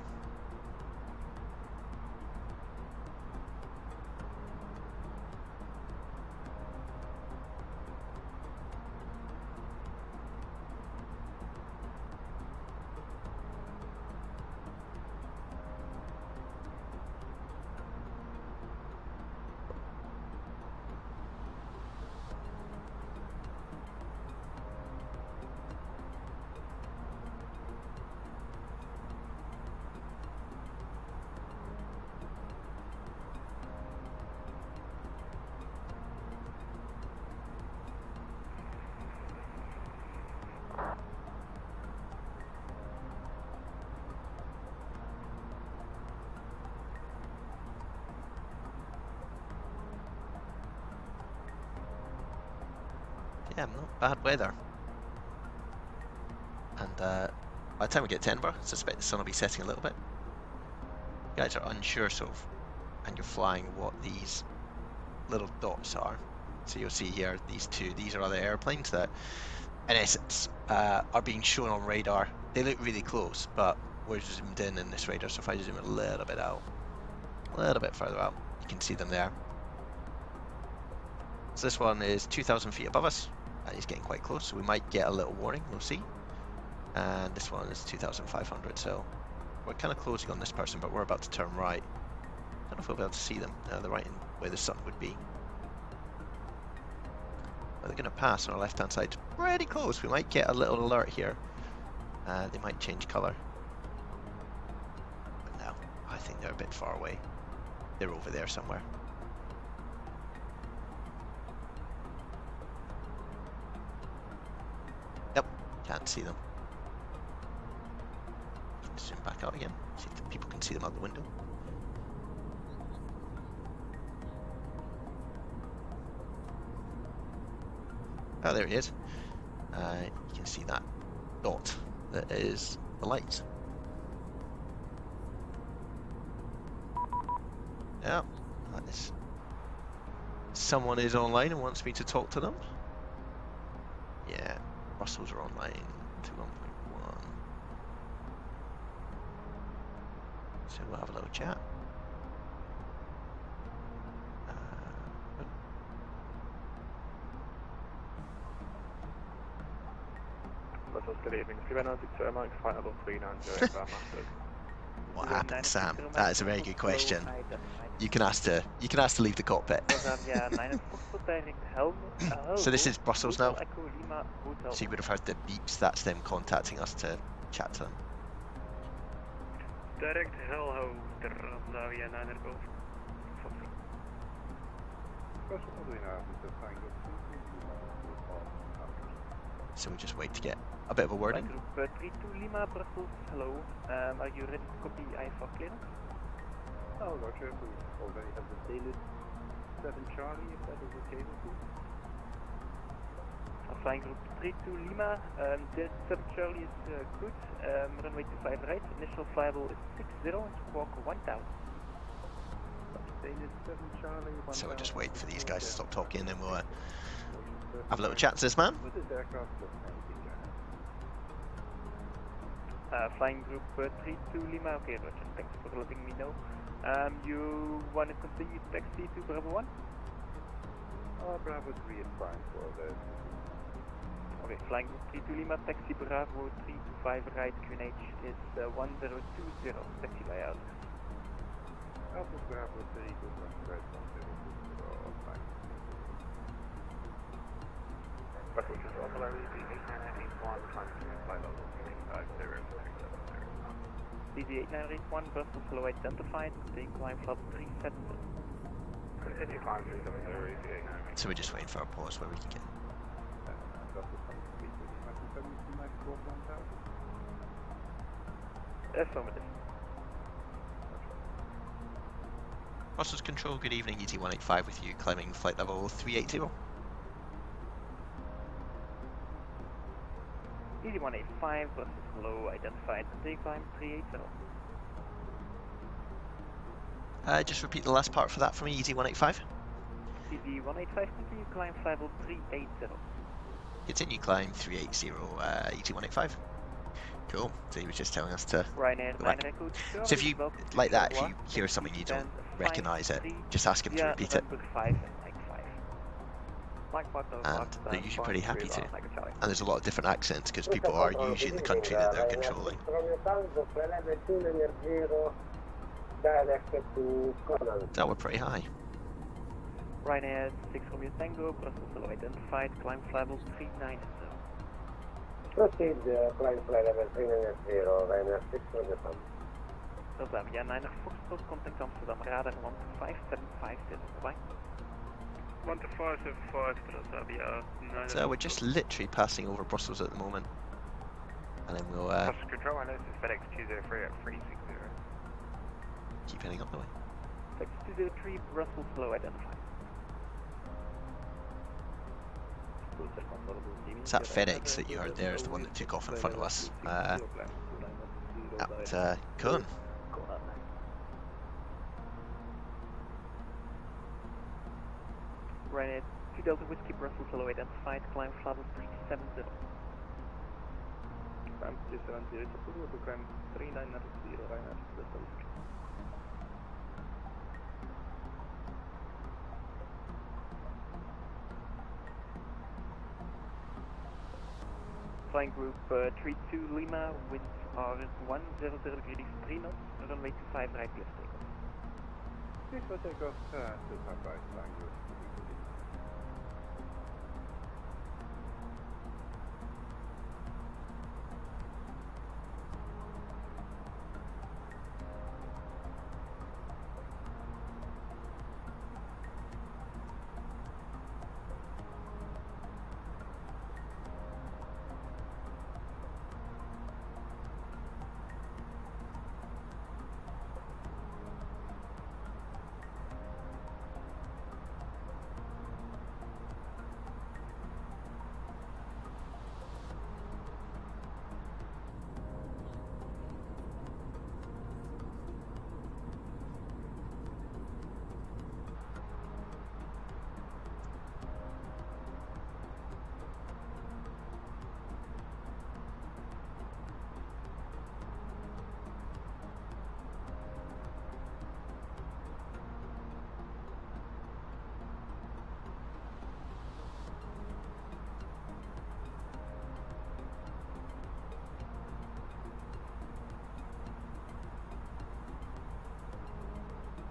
Yeah, not bad weather. And by the time we get to Edinburgh, I suspect the sun will be setting a little bit. You guys are unsure sort of, and you're flying what these little dots are. So you'll see here these two, these are other airplanes that in essence are being shown on radar. They look really close, but we're zoomed in this radar, so if I zoom a little bit out, a little bit further out, you can see them there. So this one is 2,000 feet above us, and he's getting quite close, so we might get a little warning, we'll see. And this one is 2,500, so we're kind of closing on this person, but we're about to turn right. I don't know if we'll be able to see them. No, they're right in where the sun would be. But they're going to pass on our left-hand side. Pretty close. We might get a little alert here. They might change colour. But no, I think they're a bit far away. They're over there somewhere. Yep, can't see them. Zoom back out again, see if people can see them out the window. Oh, there he is. You can see that dot that is the lights. Yeah, that is. Someone is online and wants me to talk to them. Yeah, Brussels are online to 1.1. So we'll have a little chat. Good evening. What happened, Sam? That is a very good question. You can ask to leave the cockpit. So this is Brussels now. So you would have heard the beeps. That's them contacting us to chat to them. Direct hello, Transavia 9 Golf. So we just wait to get a bit of a wording. Group 32 Lima, Brussels, hello. Are you ready to copy IFA clearance? Oh, Roger, we already have the daily 7 Charlie, if that is okay with you. Flying Group 32 Lima, the 7 Charlie is good. Runway 25 right, initial flyable is 60, squawk 1000. So we'll just wait for these guys to stop talking and we'll have a little chat to this man. Flying Group 32 Lima, okay Roger, thanks for letting me know. You want to continue taxi to Bravo 1? Bravo 3 is fine for that. Okay, Flying Group 32 Lima, taxi Bravo 325 right, QNH is 1020, taxi layout. Alpha Bravo 3 to right 1020, fine. Which is also likely to be 8981, trying to fly level 350. DZ8981, Brussels slow identified, take climb flap 370. Continue climb 370, So we're just waiting for our pause where we can get. Affirmative. Brussels Control, good evening, ET185 with you, climbing flight level 380. EZ185, Brussels slow identified, take climb 380. Just repeat the last part for that for me, ET185. EZ185, continue climb level 380. Continue climb 380, ET185. Cool, so he was just telling us to Ryanair, go back. So if you, like that, if you hear something you don't recognise it, just ask him to repeat it. And they're usually pretty happy to. And there's a lot of different accents because people are usually in the country that they're controlling. So we're pretty high. Ryanair 6 Romeo Tango, Brussels slow identified, climb level 390. Proceed, climb flight level 390, Ryanair 6 Romeo Tango. Transavia 9 Foxtrot, contact Amsterdam, radar 15750, bye. 12575, Transavia 9. So we're just literally passing over Brussels at the moment. And then we'll Control, I know this is FedEx 203 at 360. keep heading up the way. FedEx 203, Brussels slow identified. It's that FedEx that you heard there is the one that took off in front of us at Cologne. Ryanair 2 Delta Whiskey Brussels Hello identified, climb level 370. Climb 370, it's approved to climb 3990 Ryanair Delta Whiskey. Flying group 32 Lima, winds are 100 degrees 3 knots, runway 25 right left takeoff. Please for takeoff, 25 right, flying group.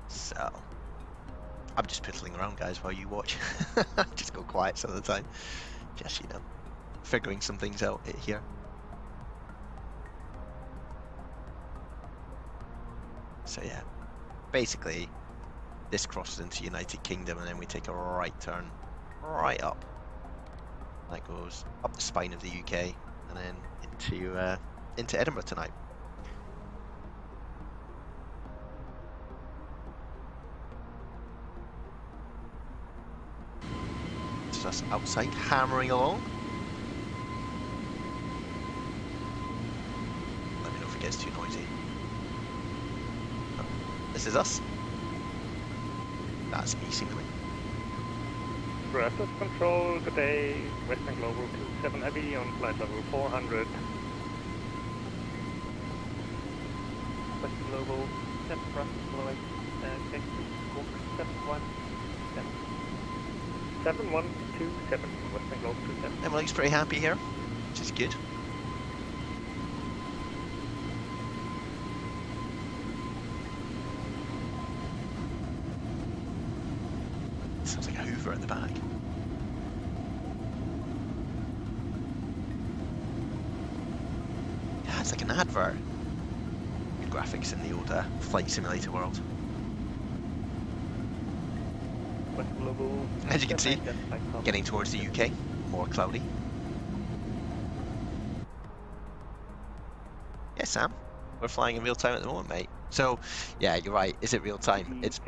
So, I'm just piddling around, guys, while you watch. Just go quiet some of the time. Just, you know, figuring some things out here. So yeah, basically, this crosses into United Kingdom, and then we take a right turn, right up. That goes up the spine of the UK, and then into Edinburgh tonight. Us outside hammering along. Let me know if it gets too noisy. Oh, this is us. That's me, seemingly. Access control, good day, Western Global 27 Abbey on flight level 400. Western Global 7 Brussels Hello, take 71 7. 7127, Western Global 27. Emily's pretty happy here, which is good. Sounds like a Hoover at the back. Yeah, it's like an advert. Good graphics in the old flight simulator world. As you can see, getting towards the UK, more cloudy. Yeah, Sam, we're flying in real time at the moment, mate. So, yeah, you're right. Is it real time? It's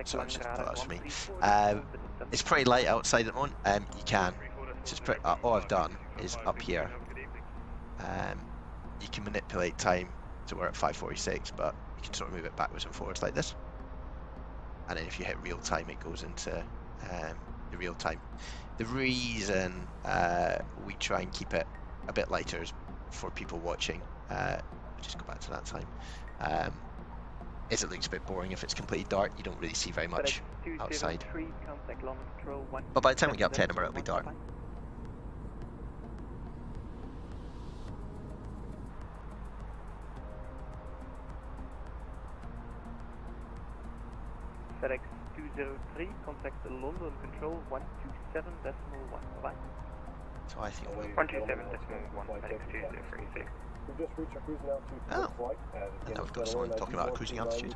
sorry, that's for me. It's pretty light outside at the moment. You can. Just all I've done is up here. You can manipulate time, so we're at 5:46, but you can sort of move it backwards and forwards like this. And then if you hit real time, it goes into the real time. The reason we try and keep it a bit lighter is for people watching. Just go back to that time. Is it looks a bit boring if it's completely dark. You don't really see very much outside. But by the time we get up to Edinburgh, it'll be dark. FedEx 203, contact London Control 127.1. Bye. So I think we'll... 127.1, FedEx 203. Oh, and now we've got someone talking about a cruising altitude.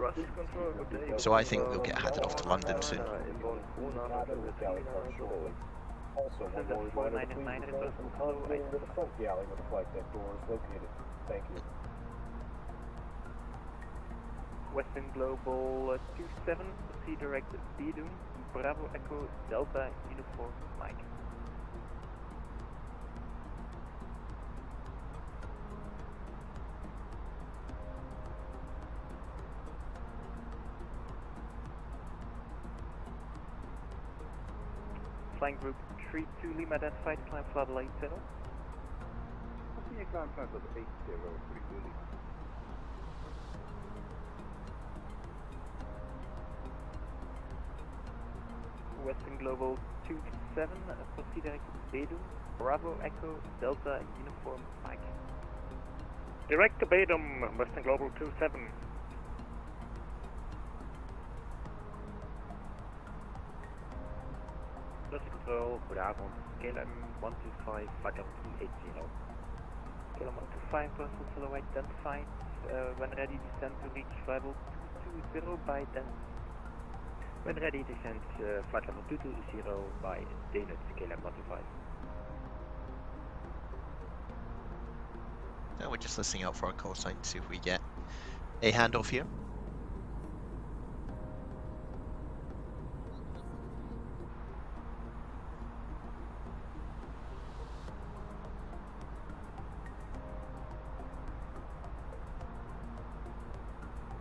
So I think we'll get headed off to London soon. Also, one more reminder, please return from Convoy into the front galley where the flight deck door is located. Thank you. Western Global 27, proceed direct Bedum, Bravo Echo Delta Uniform Mike. Flying group 32 Lima identified, climb flight level 80. Continue climb flight level 80, 32 Lima. Western Global 27, proceed direct to Bedum, Bravo Echo Delta Uniform Mike. Direct to Bedum, Western Global 27. Lotus Control, good avond. KLM 125, flight level 280. KLM 125, personal silhouette identified. When ready, descend to reach flight level 220 by then. When ready, descend flight level 220 by Daynet, KLM 125. Now we're just listening out for our call sign to see if we get a handoff here.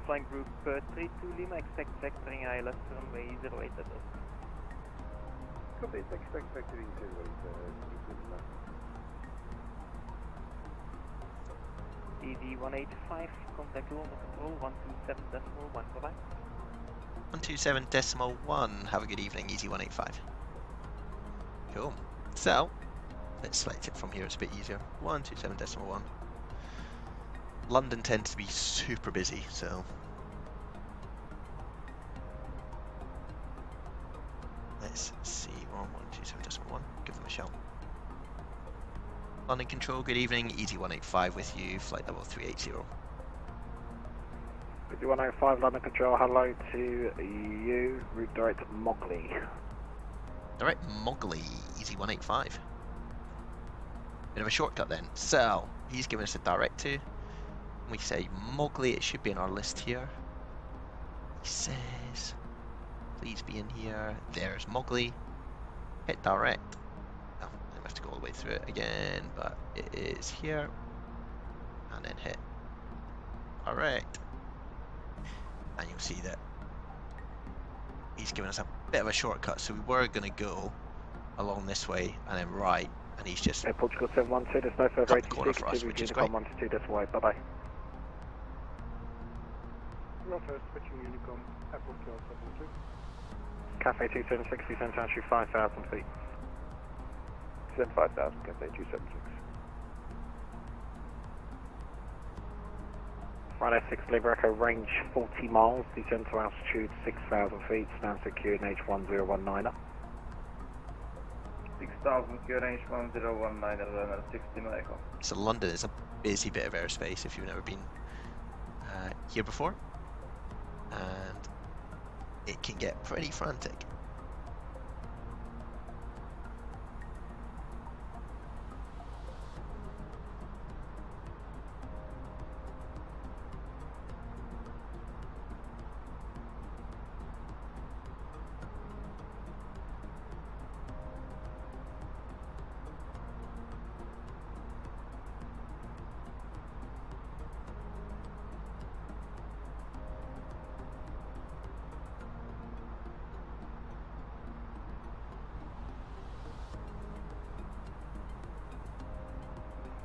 Flying group 32 Lima, expect vectoring ILS runway 08 at us. Copy, expect vectoring 08 Lima. ED 185, contact London Control 127.1, bye-bye. 127.1, have a good evening, Easy 185. Cool. So, let's select it from here, it's a bit easier. 127.1. London tends to be super busy, so let's see. We're on 127.1. Give them a shout. London Control, good evening. Easy 185 with you. Flight level 380. Easy 185, London Control. Hello to you. Route direct Mogley. Direct Mogley. Easy 185. Bit of a shortcut then. So he's giving us a direct to. We say Mogley, it should be in our list here. He says, please be in here. There's Mogley. Hit direct. Oh, I have to go all the way through it again, but it is here. And then hit direct. And you'll see that he's giving us a bit of a shortcut. So we were going to go along this way and then right. And he's just Portugal 712, there's no further cut the corner for us, which is great. 112 this way, bye-bye. Roger, switching Unicom, Airport 1272. Cafe 276, descent entry 5,000 feet. Descent 5,000, Cafe 276. Friday 6 Liver Echo, range 40 miles, descent to altitude 6,000 feet, stand secure in H1019. 6,000 QRH 1019 runner 60 Echo. So London is a busy bit of airspace if you've never been here before, and it can get pretty frantic.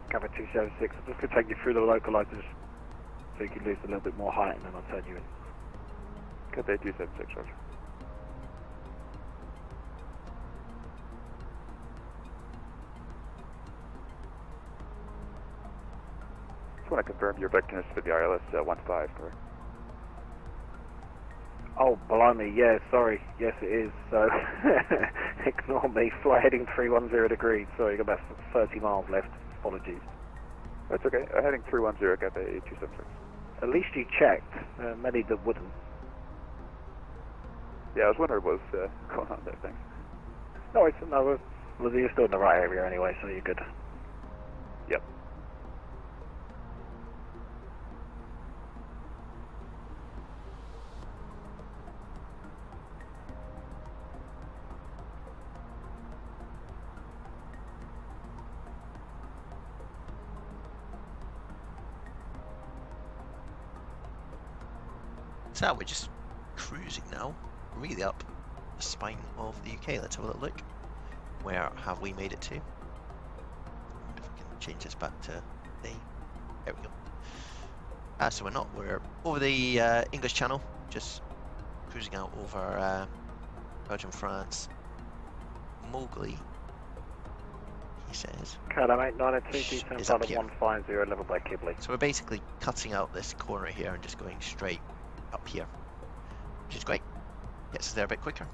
Cafe 276, I'm just going to take you through the localizers so you can lose a little bit more height and then I'll turn you in. Cafe 276, Roger. Just want to confirm your vector is for the ILS 15, correct? Oh, blimey, yeah, sorry. Yes, it is. So, ignore me. Fly heading 310 degrees. Sorry, you've got about 30 miles left. Apologies. That's okay. Heading 310, Cafe 276. At least you checked. Many that wouldn't. Yeah, I was wondering what was going on there. Thanks. No, you're still in the right area anyway, so you're good. Yep. So we're just cruising now, really up the spine of the UK. Let's have a little look. where have we made it to? If we can change this back to the, there we go. So we're over the English Channel, just cruising out over Belgium, France, Mowgli, he says. Calamite 902, descend is up flight here. 150, level by Kibley. So we're basically cutting out this corner here and just going straight up here, which is great. Gets us there a bit quicker.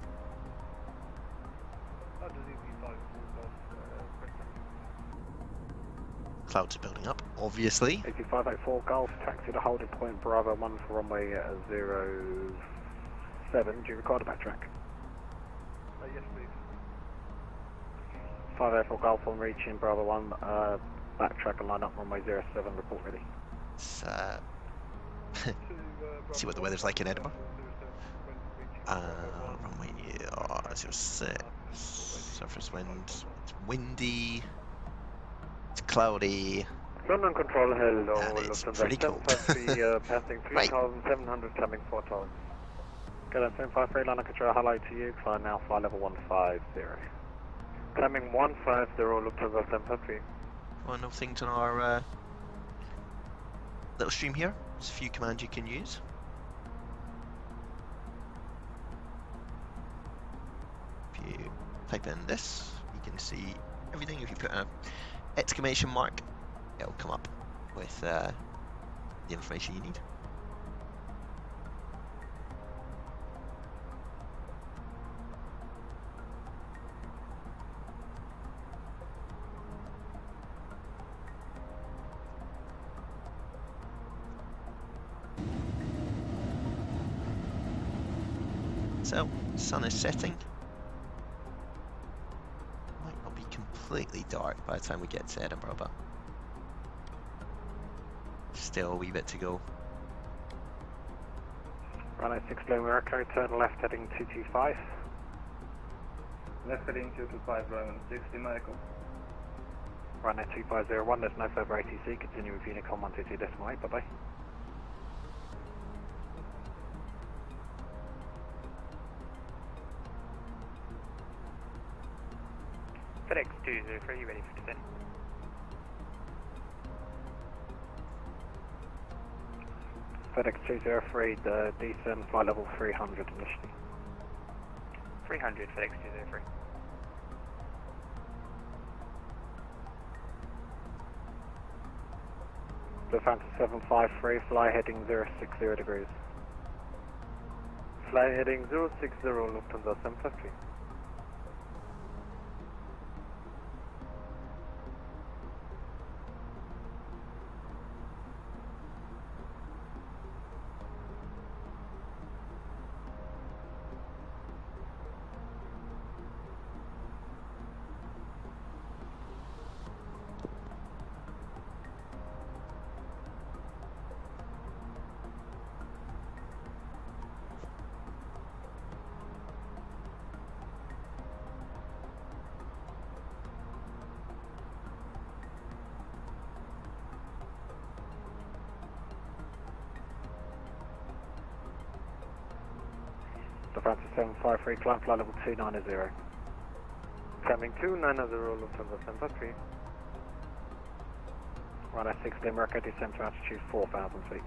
Clouds are building up, obviously. 8584 Golf, taxi to holding point Bravo 1 for runway 07. Do you record a backtrack? Yes, please. 584 Golf on reaching Bravo 1, backtrack and line up runway 07, report ready. Let's see what the weather's like in Edinburgh. Runway 06, surface wind, it's windy, it's cloudy. London Control, hello. And it's pretty cold. Passing 3,700, climbing 4 tolerance. Go 753, London Control, hello to you. Climb now, fly level 150. Climbing 150, Lufthansa 753. One of things on our little stream here. There's a few commands you can use. If you type in this, you can see everything. If you put an exclamation mark, it'll come up with the information you need. So, sun is setting. Might not be completely dark by the time we get to Edinburgh, but still a wee bit to go. Runway 6 Blue America, turn left heading 225. Left heading 225, runway 60, Michael. Runway 2501, there's no further ATC, continue with Unicom 122.8, bye bye. FedEx 203, you ready for descent? FedEx 203, the descent flight level 300 initially. 300, FedEx 203. Lufthansa 753, fly heading 060 degrees. Fly heading 060, Lufthansa 753. Lufthansa 753, climb flight level 290. Climbing 290, Lufthansa 753. Runway 6 America, descent to altitude 4,000 feet.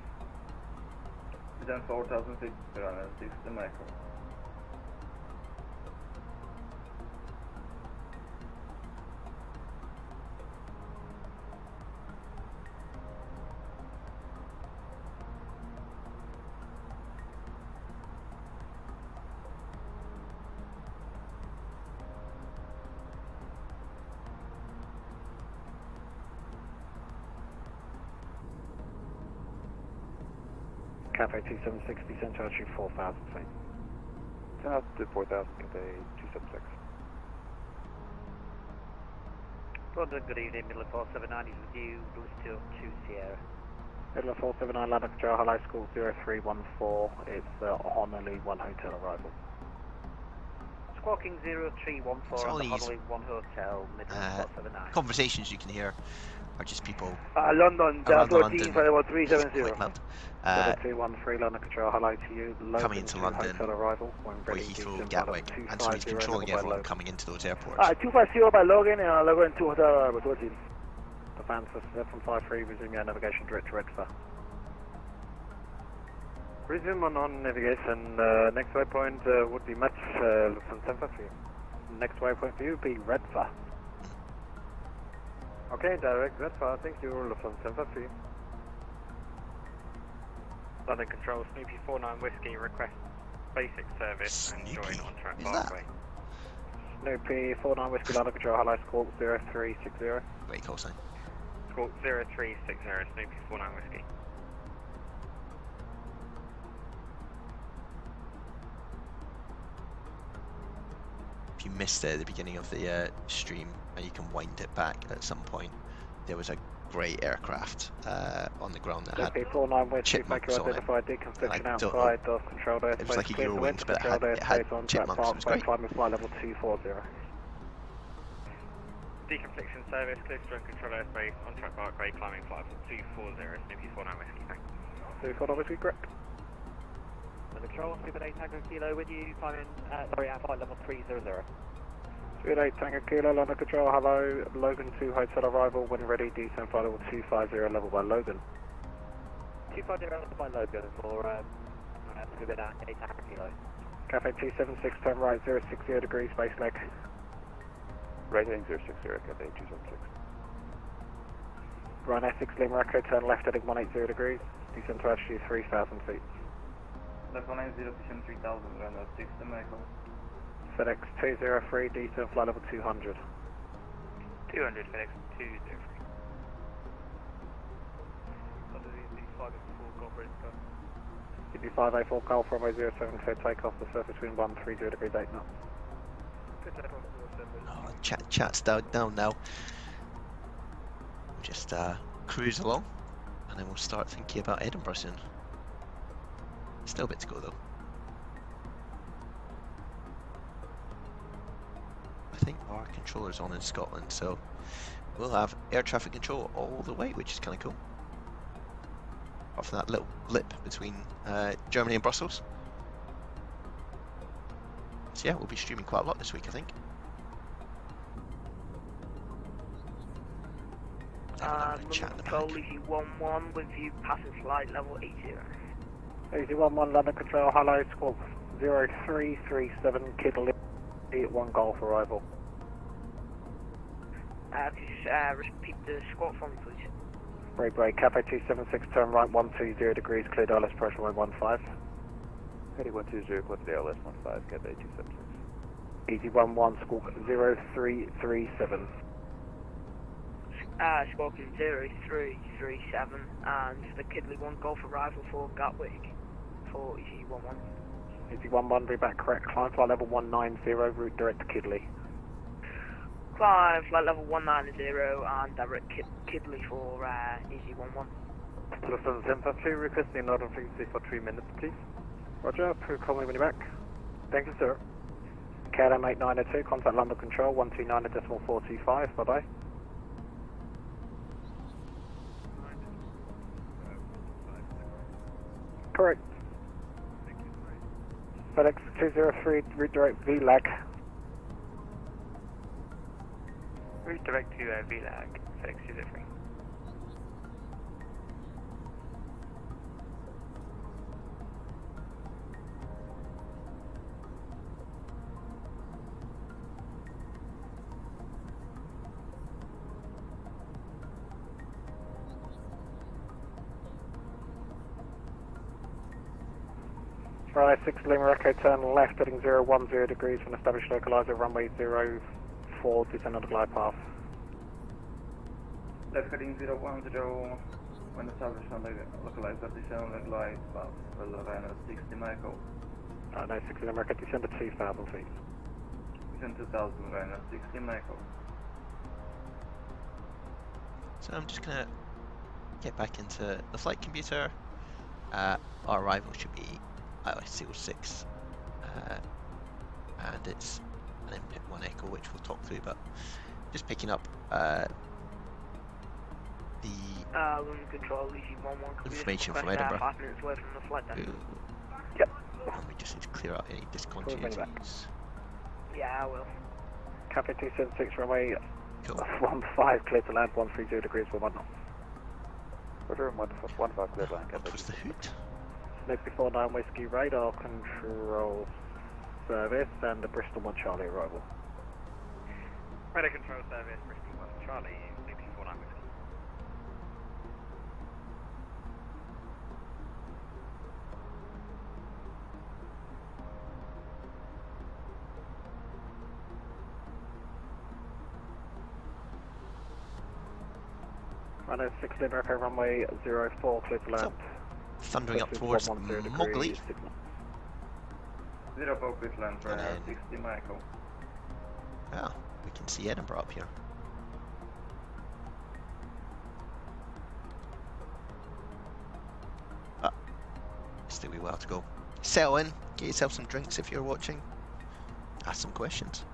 Descent 4,000 feet, runway 60, Michael. Cafe 2760, descent to altitude 4,000 feet. Descent altitude 4,000, Cafe 276. London, good evening, Middle 479 is with you, Louis 202 Sierra. Middle 479, London Control, hello, school 0314, it's Honolulu 1 Hotel arrival. Squawking 0314 on the these, Honolulu 1 Hotel, Middle 479. conversations you can hear are just people London, around Delta London, 14, flight level 370. quite mild. 213, London Control, hello to you. Logan Coming into to London, hotel arrival. When Boy ready, Heathrow, descend Gatwick, flight and so he's 250 controlling level by everyone Logan. coming into those airports. 250 by Logan and Logan to hotel arrival 14. The fans for 753, resume your navigation direct to Redford. Resume on navigation, next waypoint would be match Lufthansa 753. Next waypoint for you would be Redford. Okay, direct Redford, thank you, Lufthansa 753. London Control, Snoopy 49 Whiskey, request basic service and join on track Parkway. Snoopy 49 Whiskey, London Control, hello, squawk 0360. Wait, call sign. Squawk 0360, Snoopy 49 Whiskey. If you missed it at the beginning of the stream, and you can wind it back at some point, there was a grey aircraft on the ground that had chipmunks on it. It was like a Eurowings, but it had chipmunks. It was great. Flight level 240. Deconfliction service, clear to join control airspace, on track Parkway, climbing flight level 240, Snoopy 49 Whiskey, thanks. 249 Whiskey, correct. London Control, Super 8 Tango Kilo with you, climbing, flight level 300. 38 Tango Kilo, London Control, hello, Logan 2 hotel arrival, when ready, descend flight level 250, level by Logan. 250 level by Logan for Super 8 Tango Kilo. Cafe 276, turn right, 060 degrees, base leg. Right heading 060, Cafe 276. Run Essex Lima Echo, turn left heading 180 degrees, descend to altitude 3,000 feet. Left 190, descend 3,000, run 60 Michael. FedEx 203, descend flight level 200. 200, FedEx 203. DB584 Golf runway 07, clear takeoff, the surface between 130 degrees 8 knots. Oh, chat's down now. We'll just cruise along, and then we'll start thinking about Edinburgh soon. Still a bit to go though. I think our controller's on in Scotland, so we'll have air traffic control all the way, which is kind of cool. Apart from that little blip between Germany and Brussels. So yeah, we'll be streaming quite a lot this week, I think. Control, Easy 11 with you passing flight level 80. Easy 11, London Control, hello, squawk 0337, Kidley, 1 Golf arrival. Could you repeat the squawk for me, please? Break, Cafe 276, turn right 120 degrees, clear DLS pressure 115. Heading 120, clear DLS 15, Cafe 276. Easy 11, squawk 0337. Squawking 0337, and the Kidley 1 Golf arrival for Gatwick for Easy 11. Easy 11, be back correct, climb flight level 190, route direct to Kidley. Climb flight level 190 and direct Kidley for Easy 11. Lufthansa 753, requesting an order frequency for 3 minutes, please. Roger, call me when you're back. Thank you, sir. KLM 8902, contact London Control, 129.425, bye-bye. Correct. FedEx 203, redirect VLAG. Redirect to VLAG, FedEx 203. Right, 6 Lima Echo, turn left heading 010 degrees from established localizer, runway 04, descend on the glide path. Left heading 010, when established on the localizer, descend on the glide path, runway 60 Michael. No, 6 Lima Echo, descend to 2,000 feet. Descend 2,000, runway 60 Michael. So I'm just gonna get back into the flight computer. Our arrival should be IOS 06, and it's an input 1 echo, which we'll talk through, but just picking up the London Control, EG11, information from Edinburgh. 5 minutes away from the flight deck. Yep. And we just need to clear out any discontinuities. Yeah, I will. Copy 276 runway Cool. 15 clear to land 130 degrees 1 knot. Roger, 15 clear to land. What was the hoot? Snake before 9 Whiskey radar control service and the Bristol 1 Charlie arrival. Radar control service, Bristol 1 Charlie, Snake before 9 Whiskey. Runway 6 Edinburgh, runway 04, clear to land. Thundering up towards Mogley. 04 clear to land for 60 Michael. Ah, we can see Edinburgh up here. Ah, still a wee while to go. Settle in, get yourself some drinks if you're watching. Ask some questions.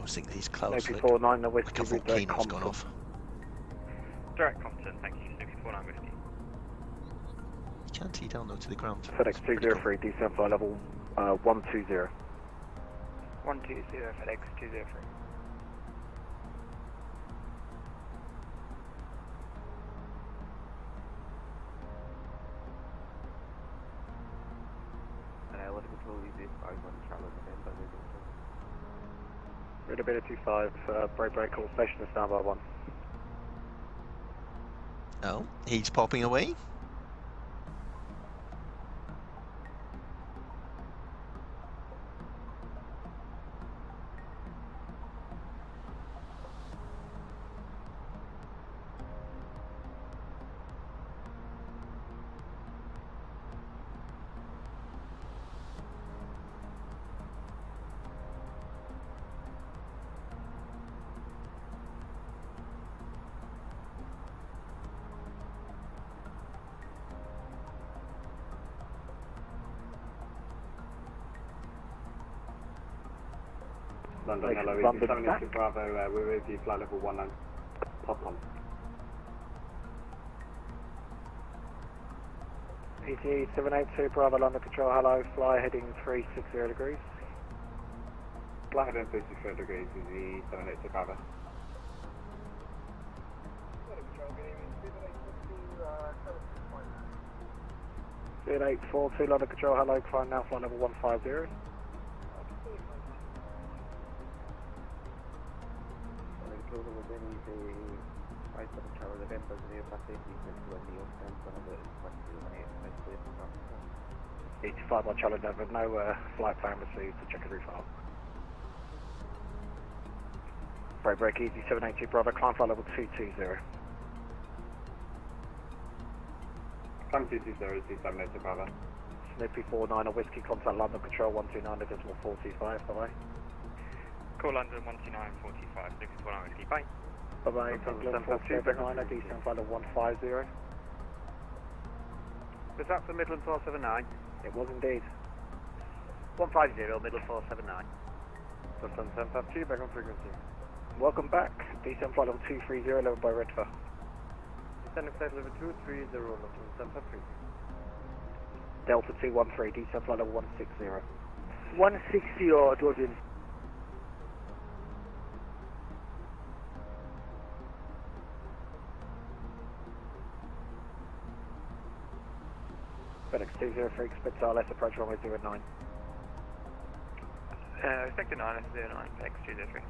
I think these clouds look before 9 the like Whiskey a volcano's gone off. Direct Compton, thank you, Snake before 9 Whiskey. You can't see down though to the ground. FedEx 203, descent flight level 120. 120, FedEx 203. Readability 5, break call station to standby 1. Oh, he's popping away. London, hello, London 72 Bravo, we're with you, flight level 19. Pop on. PT 782 Bravo, London Control, hello, fly heading 360 degrees. Flight heading 360 degrees, is the 782 Bravo. 842 London Control, hello, climb now, flight level 150. Eighty-five on Charlie Denver, no flight plan received to check every file. Break easy 782 Bravo, climb flight level 220. Climb 220 is the 782 Bravo. Snippy 49 on Whiskey, contact London Control 129.425, bye-bye. Call London 129.45, Snake before 9 Whiskey, bye. Bye-bye, London 479, descent flight level 150. Was that for Midland 479? It was indeed. 150, Midland 479. London 1052, back on frequency. Welcome back, descent flight level 230, level by Redford. Descending flight level 230, London 1053. Delta 213, descent flight level 160. 160 or towards in. FedEx 203, expect RLS approach runway 09. Expect a 9, S09, FedEx 203.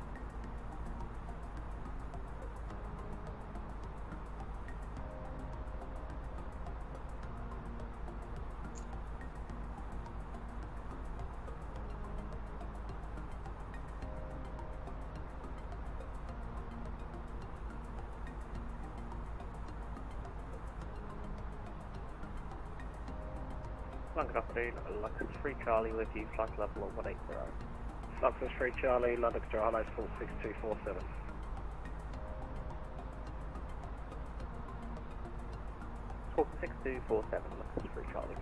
London Update, Luxus 3 Charlie with you, flight level 180. Luxus 3 Charlie, London Control, hello, 46247. 6247, looking for Charlie.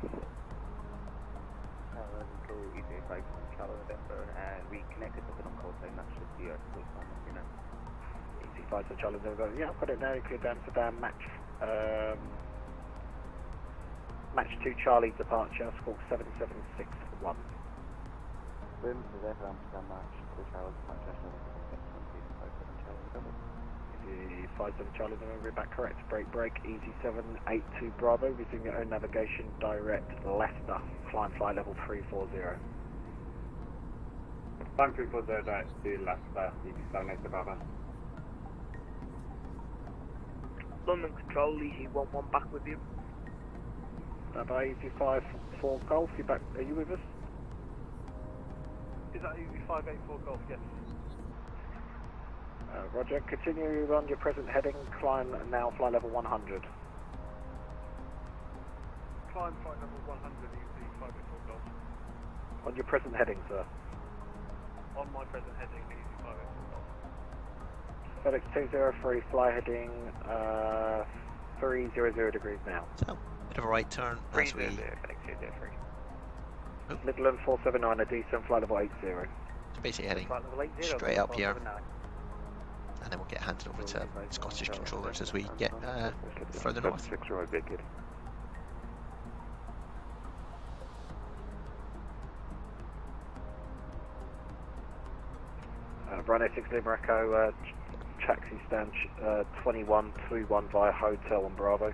Go easy 5 Charlie November, and we connected with an on-call sign. That should be our close on, you know. Easy 5 to Charlie November. Yeah, I've got it now. Cleared Amsterdam, match 2 Charlie departure, score 7761. Room to the Amsterdam match, 2 Charlie departure, 620, 57 Charlie November. Easy 57 Charlie November, back correct, break, easy 782 Bravo, resume your own navigation, direct Leicester, climb flight level 340. Climb 340 direct to Leicester, easy 782 Bravo. London Control, easy 11 back with you. Bye-bye, easy 54 Golf, you back, are you with us? Is that easy 584 Golf? Yes. Roger, continue on your present heading, climb now flight level 100. Climb flight level 100, easy 584 Golf. On your present heading, sir. On my present heading, easy 584 Golf. FedEx 203, fly heading 300 degrees now. So, bit of a right turn as we... FedEx 203. Midland 479, a descent, flight level 80. So basically heading Flight level 80, straight up here, 479. and then we'll get handed over to Scottish controllers as we get further north. Bravo 6 Lima Echo, taxi stand 2121 via hotel on Bravo.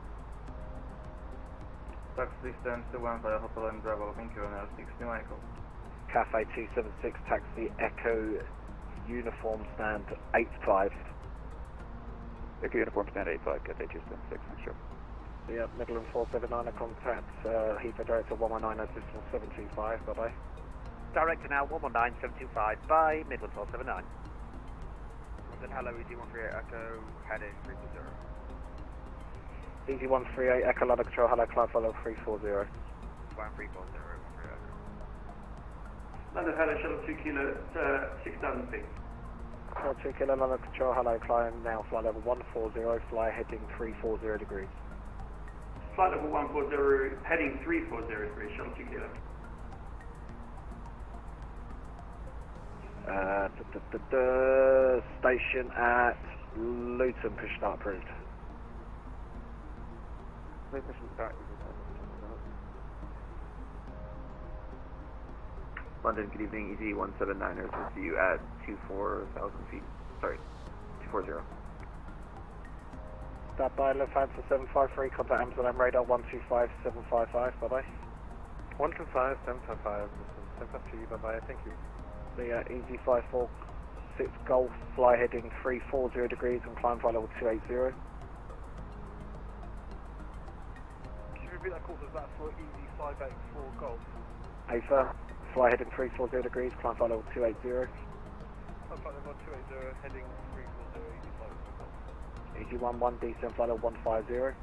Taxi stand 21 via hotel and Bravo, thank you, and 60 Michael. Cafe 276, taxi Echo, uniform stand 85. Echo uniform stand 85, Cafe 276, thanks, sure. Yeah, Midland 479, a contact Heathrow Director 119 at distance 725, bye bye. Director now 119725, bye, Midland 479. London, hello, easy 138 Echo, heading 340. Easy 138, Echo Ladder Control, hello, climb follow 340. 1340, 138 Echo. London, hello, shuttle 2 kilo, 6,000 feet. Shuttle 2 kilo, Ladder Control, hello, climb now, flight level 140, fly heading 340 degrees. Flight level 140, heading 340, shuttle 2 kilo. Station at Luton, push start approved. London, good evening, EZ 179ers, we'll see you at 24,000 feet. Sorry, 240. Start by Lufthansa 753, contact Amsterdam radar 125755, bye bye. 125755, 753, bye bye, thank you. The easy 546 Golf, fly heading 340 degrees and climb flight level 280. Can you repeat that course? Is that for easy 584 Golf? AFA, fly heading 340 degrees, climb flight level 280. Climb flight level 280, heading 340, easy 584 Golf. Easy 11, descent flight level 150.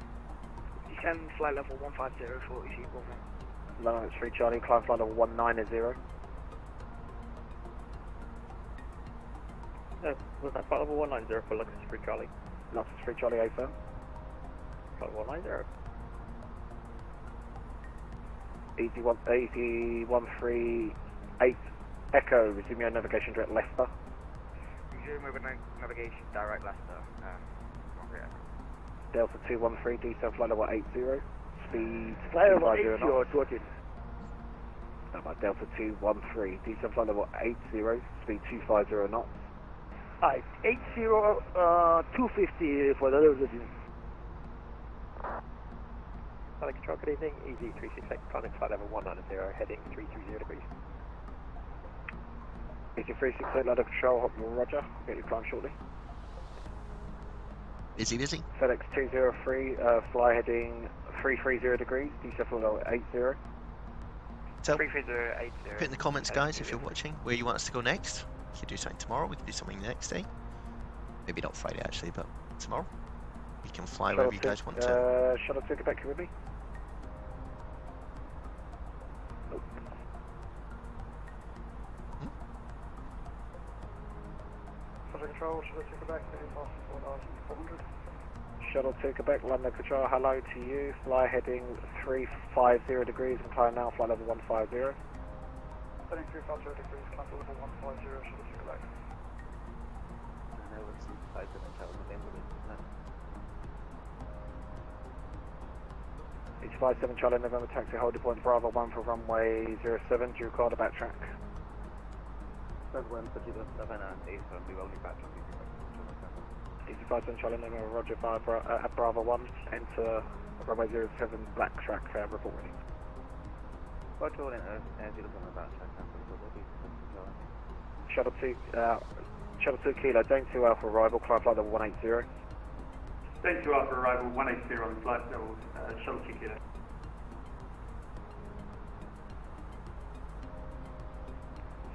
Descend flight level 150 for easy 11. London 3 Charlie, climb flight level 190. Was that flight level 190 for Luxus 3 Charlie? Luxus 3 Charlie AFA. Flight 190. Easy 138 Echo, resume your navigation direct Leicester. Resume with navigation direct Leicester. Delta 213, descent flight level 80. Speed Flight level 80 knots. or 20? Delta 213, descent flight level 80, speed 250 knots. Alright, 80, 250 for the other region. Alex Control, good evening, EZ 368, climbing flight level 190, heading 330 degrees. Easy 368, ladder control, roger, get your climb shortly. Busy. FedEx 203, fly heading 330 degrees, descent flight level 80. So, 33080. put in the comments, guys, if you're watching, where you want us to go next. We could do something tomorrow, we could do something the next day. Maybe not Friday actually, but tomorrow. We can fly wherever you guys want to. Shuttle 2, get back here with me. Nope. Flight control, shuttle 2 back, 400. Shuttle to Quebec, London Control, hello to you. Fly heading 350 degrees and climb now, flight level 150. Heading 350 degrees, climb to level 150, shuttle to Quebec. And I will see 57 Charlie November. 857 Charlie November, taxi holding point Bravo 1 for runway 07, do you record a backtrack? Red 1 for 07 and 8 will be only backtrack. 857 Charlie November, Roger 5 at Bravo 1, enter runway 07, black track, report reading. Roger 1 and 07 backtrack, will be Shuttle 2 Kilo, Dane 2 Alpha arrival, climb flight level 180. Dane 2 Alpha arrival 180 on flight level Shuttle 2 Kilo.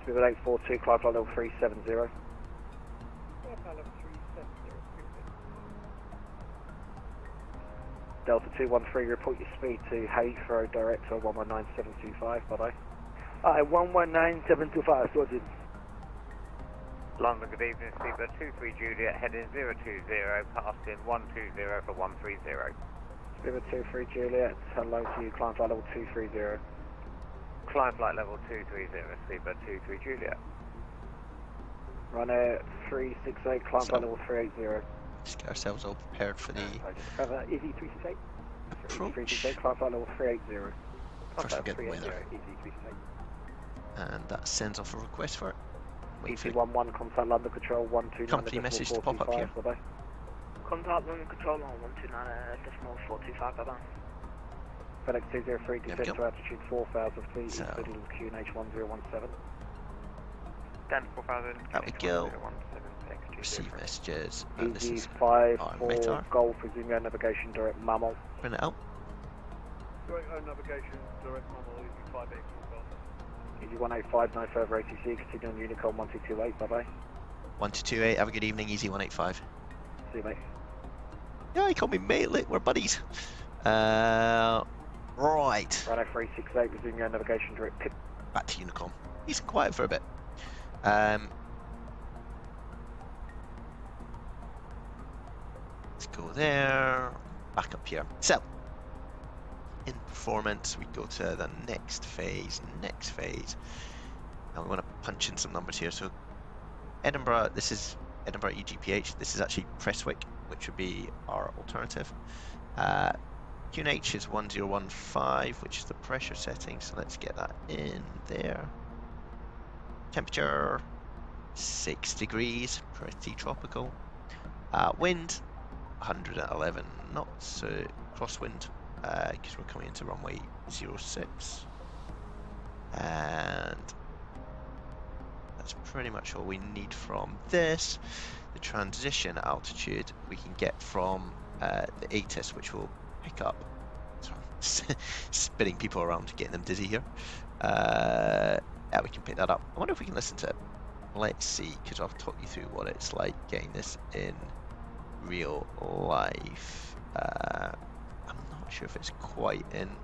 Speed 842, climb flight level 370. Flight level 370. Delta 213, report your speed to Heathrow direct to 119725, bye-bye. 119725, sorted. London, good evening, Seabird 23 Juliet, heading 020, passing 120 for 130. Speedbird 23 Juliet, hello to you, climb flight level 230. Climb flight level 230, Seabird 23 Juliet. Runner 368, climb flight level 380. Just get ourselves all prepared for the Easy 368. approach. 368, climb flight level 380. First we get the weather. And that sends off a request for it. Wait for ET11, contact London Control 129. company message to pop up here. Bye-bye. Contact London Control on 129.425, bye-bye. FedEx 203, There we descend go. to altitude 4,000 feet, So- including QNH 1017. Dan 4000. Out we go. Receive messages. And this Easy is 5 our 4 METAR. Golf, resume your navigation direct mammal. Print it out. Direct home navigation, direct normal, easy 58 Golf. Easy 185, no further ATC, continue on Unicom 1228, bye-bye. 1228, have a good evening, easy 185. See you, mate. Yeah, he called me mate, look, we're buddies. Right. Runner 368, resume your navigation direct pit. Back to Unicom. He's quiet for a bit. Let's go there. Back up here. So, in performance, we go to the next phase. And we want to punch in some numbers here. So, Edinburgh, this is Edinburgh EGPH. This is actually Prestwick, which would be our alternative. QNH is 1015, which is the pressure setting. So let's get that in there. Temperature 6 degrees, pretty tropical. Wind 111 knots, so crosswind, because we're coming into runway 06. And that's pretty much all we need from this. The transition altitude we can get from the ATIS, which will pick up. Sorry, spinning people around, getting them dizzy here. Yeah, we can pick that up. I wonder if we can listen to it. Let's see, because I'll talk you through what it's like getting this in real life. I'm not sure if it's quite in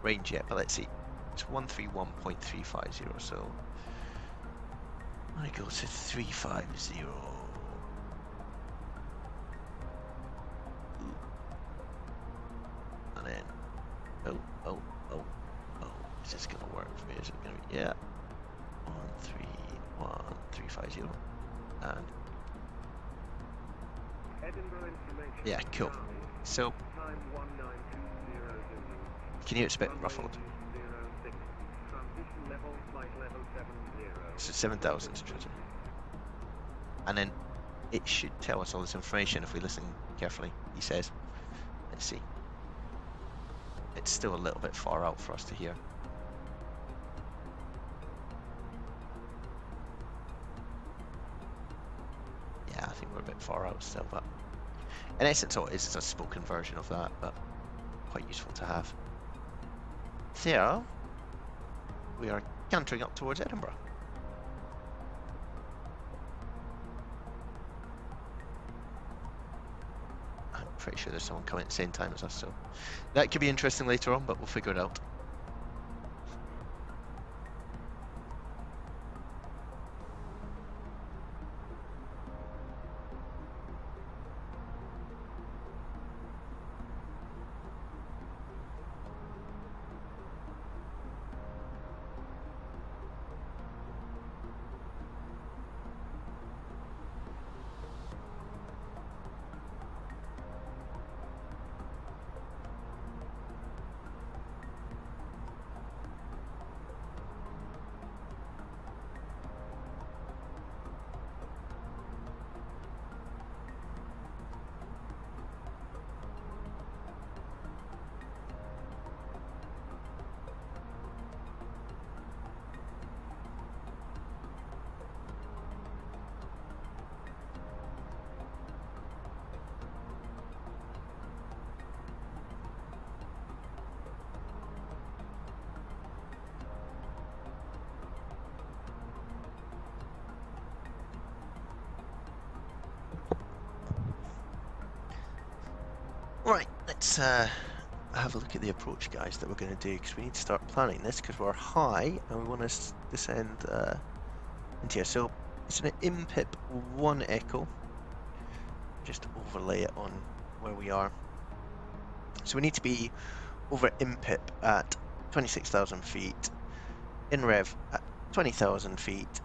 range yet, but let's see. It's 131.350, so I go to 350. And then, oh, is this gonna work for me? Is it gonna be, yeah, 131.350, and yeah, cool. So, can you expect ruffled? So 7,000, and then it should tell us all this information if we listen carefully. He says, let's see. It's still a little bit far out for us to hear. Yeah, I think we're a bit far out still, but in essence all it is a spoken version of that, but quite useful to have. So, we are cantering up towards Edinburgh. I'm pretty sure there's someone coming at the same time as us, so that could be interesting later on, but we'll figure it out. let's have a look at the approach, guys, that we're going to do, because we need to start planning this, because we're high and we want to descend into here. So it's an IMPIP 1 Echo. Just overlay it on where we are. So we need to be over IMPIP at 26,000 feet, in rev at 20,000 feet,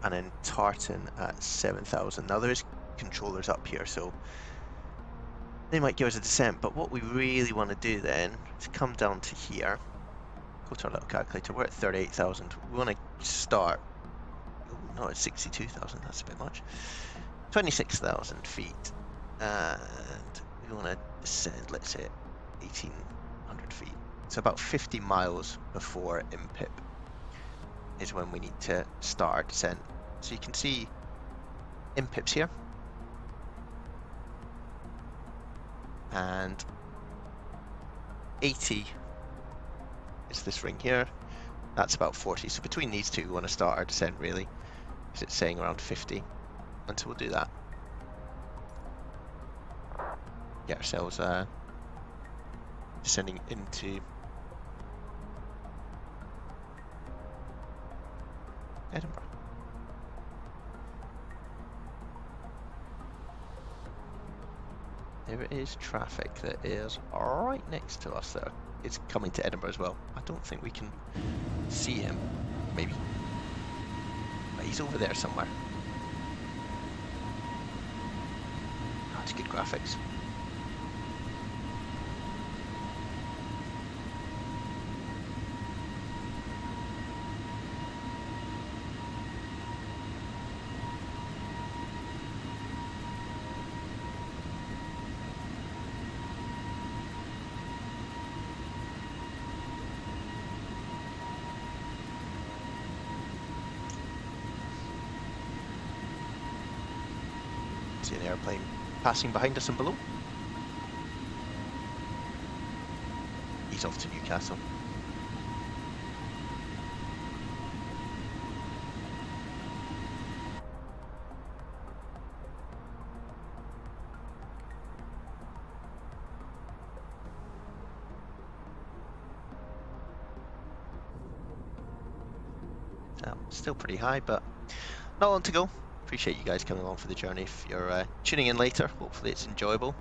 and then Tartan at 7,000. Now there's controllers up here, so they might give us a descent, but what we really want to do then is come down to here, go to our little calculator. We're at 38,000. We want to start, oh no, it's 62,000, that's a bit much, 26,000 feet, and we want to descend, let's say 1,800 feet. So about 50 miles before IMPIP is when we need to start our descent. So you can see IMPIP's here, and 80 is this ring here. That's about 40. So between these two, we want to start our descent really, because it's saying around 50, and so we'll do that. Get ourselves descending into Edinburgh. There is traffic that is right next to us there. It's coming to Edinburgh as well. I don't think we can see him, maybe. But he's over there somewhere. That's good graphics. See an airplane passing behind us and below. He's off to Newcastle. Still pretty high, but not long to go. Appreciate you guys coming along for the journey. If you're tuning in later, hopefully it's enjoyable.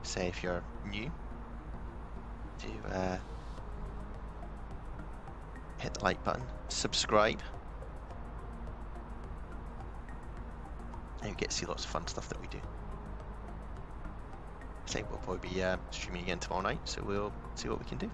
Say if you're new, do hit the like button, subscribe, and you get to see lots of fun stuff that we do. Say we'll probably be streaming again tomorrow night, so we'll see what we can do.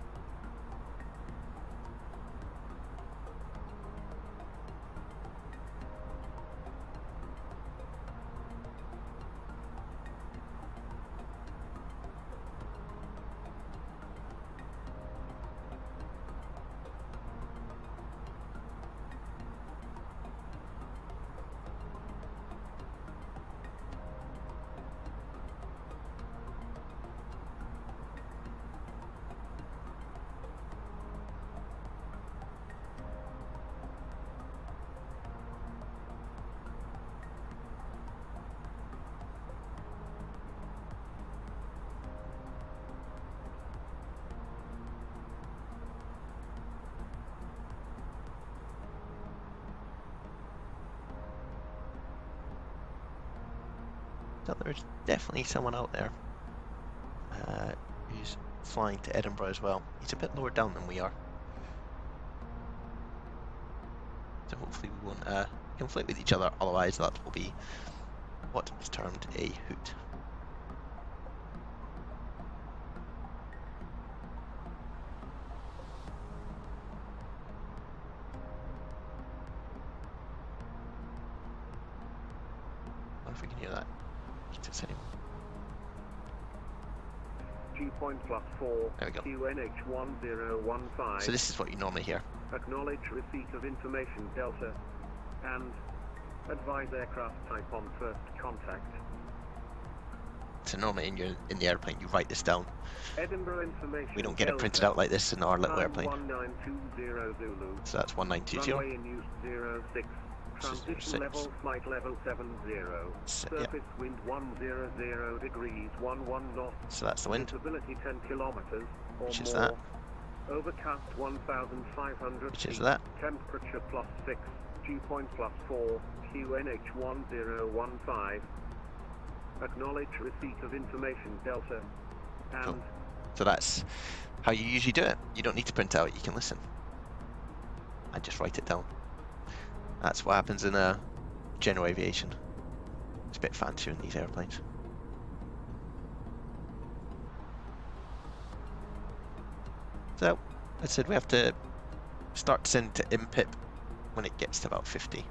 So there's definitely someone out there who's flying to Edinburgh as well. He's a bit lower down than we are, so hopefully we won't conflict with each other, otherwise that will be what is termed a hoot. I wonder if we can hear that. G-point +4, QNH1015. So this is what you normally hear. Acknowledge receipt of information Delta, and advise aircraft type on first contact. So normally in the airplane you write this down. Edinburgh information. We don't get it printed out like this in our little airplane. 1920 Zulu. So that's 1920. Runway in use transition level, flight level 70. Surface wind 100 degrees, 11 knots. So that's the wind. Visibility 10 kilometers or Which is more. that. Overcast 1,500 Which feet. is that. Temperature +6, dew point +4, QNH 1015. Acknowledge receipt of information, Delta. And Cool. So that's how you usually do it. You don't need to print out, you can listen. And just write it down. That's what happens in general aviation. It's a bit fancier in these airplanes. So, I said we have to start sending to IMPIP when it gets to about 50.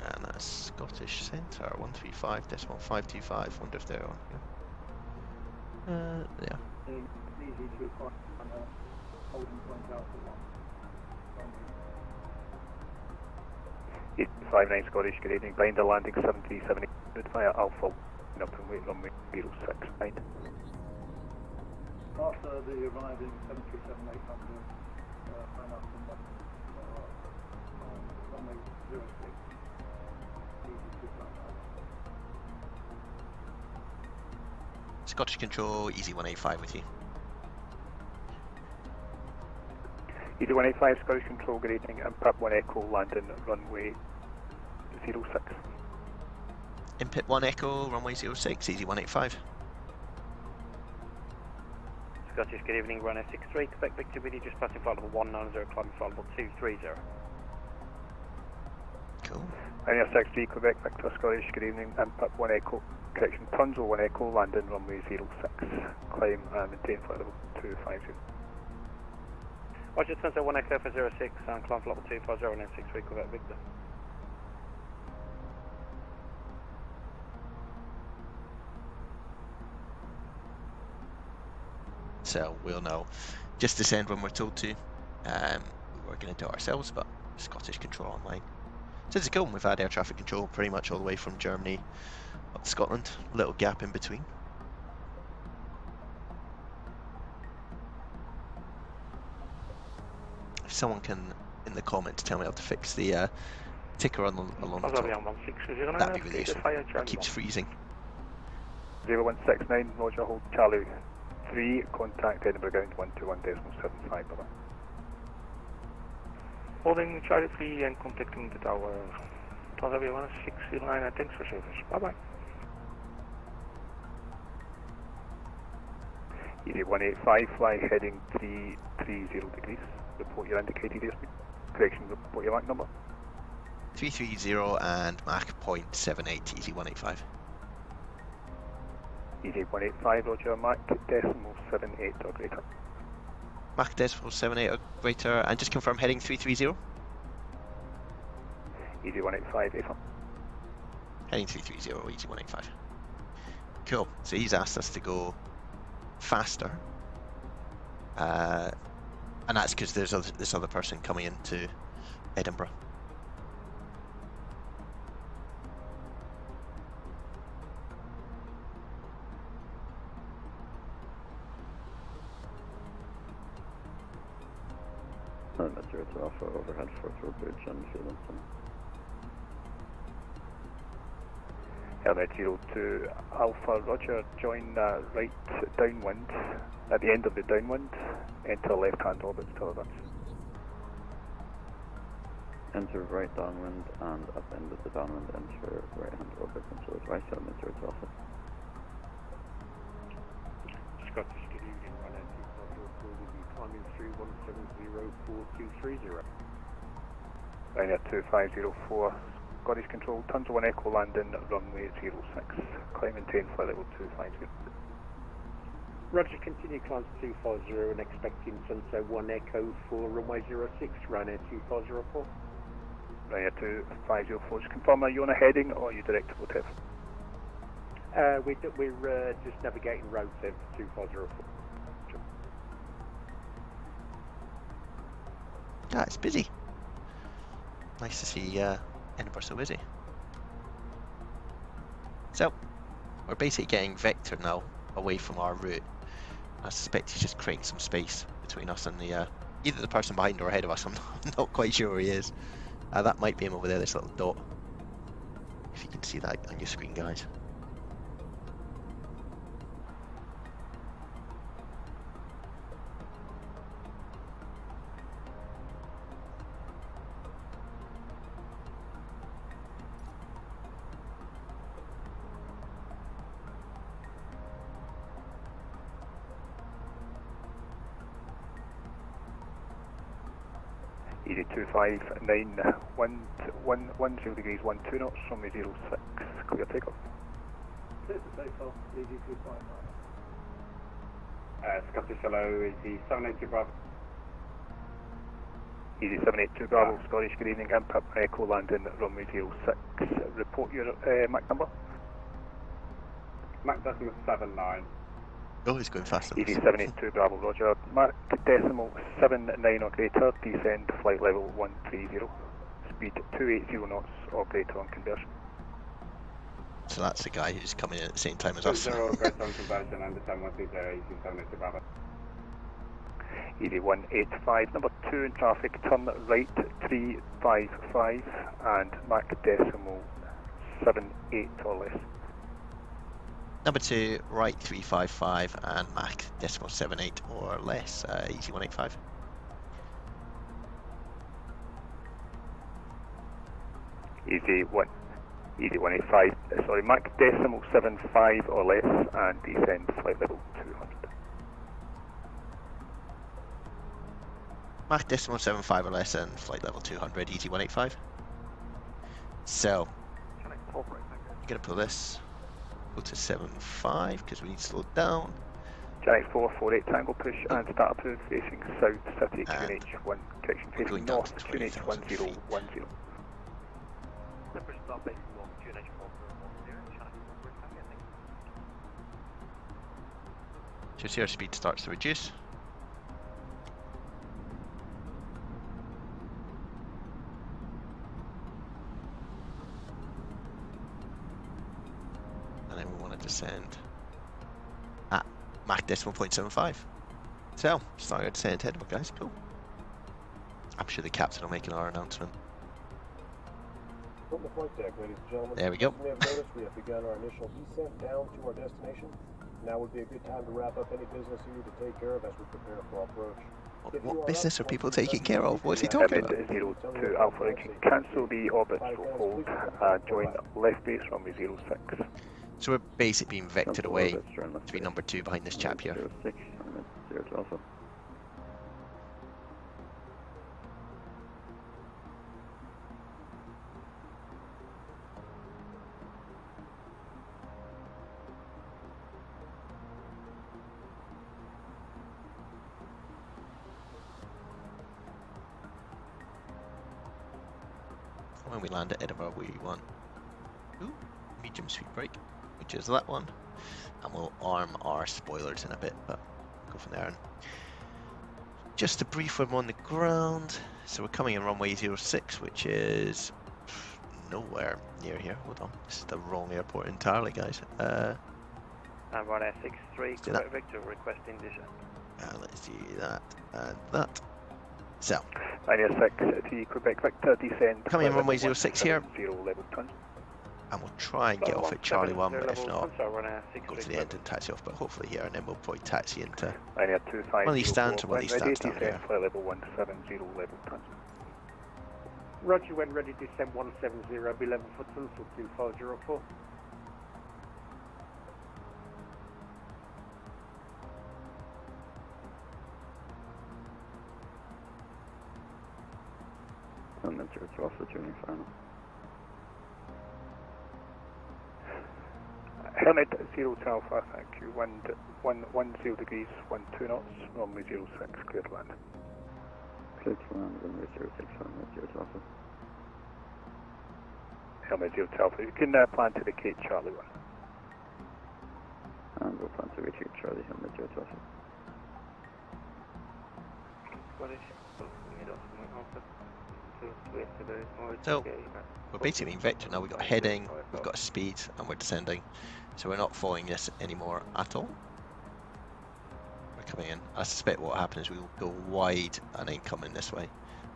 And that's Scottish Centre 135.525. Wonder if they're on here. Yeah. East 59 Scottish, good evening. Blind landing 737 via Alpha, up and wait runway 069. After the arriving 737-800, sign up from runway 06. Scottish Control, Easy 185 with you. Easy 185 Scottish Control, good evening. IMPIP 1 Echo, landing runway 06. IMPIP 1 Echo, runway 06, Easy 185. Scottish, good evening, runway 63, Quebec Victor with you, just passing flight level 190, climbing flight level 230. Cool. Linear 63 Quebec Victor Scottish, good evening. IMPIP 1 Echo, correction, Tunzel 1 Echo, landing runway 06, climb and maintain flight level 250. Roger, Tunzel 1 Echo for 06 and climb flight level 250, and 63 Quebec Victor. So we'll know. Just descend when we're told to. We're going to do it ourselves, but Scottish Control online. So it's cool. We've had air traffic control pretty much all the way from Germany up to Scotland. A little gap in between. If someone can, in the comments, tell me how to fix the ticker on the along the top, that'd be really useful. It keeps freezing. 0169, Roger, hold Charlie 3, contact Edinburgh ground 121.75, bye-bye. Holding Charlie 3 and contacting the tower. Tanzania 1609 and thanks for service. Bye-bye. Easy 185, fly heading 330 degrees. Report your indicated airspeed. Correction, report your Mach number. 330 and Mach 0.78, Easy 185. Easy 185, Roger, Mach decimal 78 or greater. Mach decimal 78 or greater, and just confirm heading 330. Easy 185, affirm. Heading 330, Easy 185. Cool, so he's asked us to go faster. And that's because there's this other person coming into Edinburgh. Mr. It's Alpha overhead 4th Road Bridge and Fieldington. Airnet 02 Alpha, Roger, join right downwind. At the end of the downwind, enter left-hand orbit to advance. Enter right downwind and up end of the downwind, enter right-hand orbit until it's right side, Mr. It's Alpha. Scottish, good evening, run NT will be climbing through 1704230. Linear 2504, Scottish Control, Tunzel 1 Echo landing, runway 06, climb and maintain flight level 250. Roger, continue climb to 250 and expecting Sunset 1 Echo for runway 06, Ryanair 2504. Ryanair 2504, just confirm, are you on a heading or are you direct to Hotel? We're just navigating road 10 for 2504. Ah, it's busy. Nice to see Edinburgh so busy. So, we're basically getting vectored now away from our route. I suspect he's just creating some space between us and the either the person behind or ahead of us. I'm not quite sure where he is. That might be him over there, this little dot. If you can see that on your screen, guys. Easy 259, 10 degrees 12 knots, runway 06, clear takeoff. Clear to take off, easy 259. Scottish Hello, easy 782 Bravo. Easy 782 Bravo, Scottish, good evening, and Papa Echo landing runway 06. Report your Mach number. Mach decimal 79. Oh, he's going faster. Easy 782 Bravo, Roger. Mach decimal 79 or greater, descend flight level 130. Speed 280 knots or greater on conversion. So that's the guy who's coming in at the same time as us. 0 greater on conversion and the 7130, easy 782 Bravo. Easy 185, number 2 in traffic, turn right 355 and Mach decimal 78 or less. Number 2, right 355 and Mach decimal 78 or less, easy 185. Easy 185, sorry, Mach decimal 75 or less and descend flight level 200. Mach decimal 75 or less and flight level 200, easy 185. So, I'm gonna pull this. Go to 7.5 because we need to slow down. Janex 448 Tango push and start approved facing south city QNH 1 correction facing north QNH 1010. So see our speed starts to reduce. And then we want to descend at Mach decimal 0.75. So, starting our descent to Edinburgh, guys. Cool. I'm sure the captain will make our announcement. From the flight deck, ladies and gentlemen. There we go. As you may have noticed, we have begun our initial descent down to our destination. Now would be a good time to wrap up any business you need to take care of as we prepare for approach. What business are people taking care of? What's he talking about? 02 Alpha, cancel the orbit, hold, join left base runway 06. So we're basically being vectored away to be number 2 behind this chap here. 06, 0 Alpha. When we land at Edinburgh, we want medium sweep brake, which is that one, and we'll arm our spoilers in a bit, but go from there. And just a brief one on the ground. So we're coming in runway 06, which is nowhere near here. Hold on, this is the wrong airport entirely, guys. And Ryanair 63, Quebec Victor requesting descent. Let's see that and that. So, Ryanair 63, Quebec Victor, descend. Coming in runway 06 here. 0 level 20. And we'll try and get off at Charlie 1, but if not, go to the end and taxi off, but hopefully here, and then we'll probably taxi into Ryanair 25, one of these stands or one of these stands down descend, here. flight level 170, level 20. Roger, when ready, descend 170, be level for Tunsil 2504. And then it's off the tuning final. Helmet 0 to Alpha, thank you. Wind 10 degrees, 12 knots, runway 06, clear to land. Clear to land, runway 06, runway 0 to Alpha. Helmet 0 to Alpha, you can plan to vacate Charlie 1. And we'll plan to vacate Charlie, helmet 0 to Alpha. So, we're basically in vector now. We've got heading, we've got speed, and we're descending. So we're not following this anymore at all. We're coming in. I suspect what will happen is we'll go wide and then come in this way,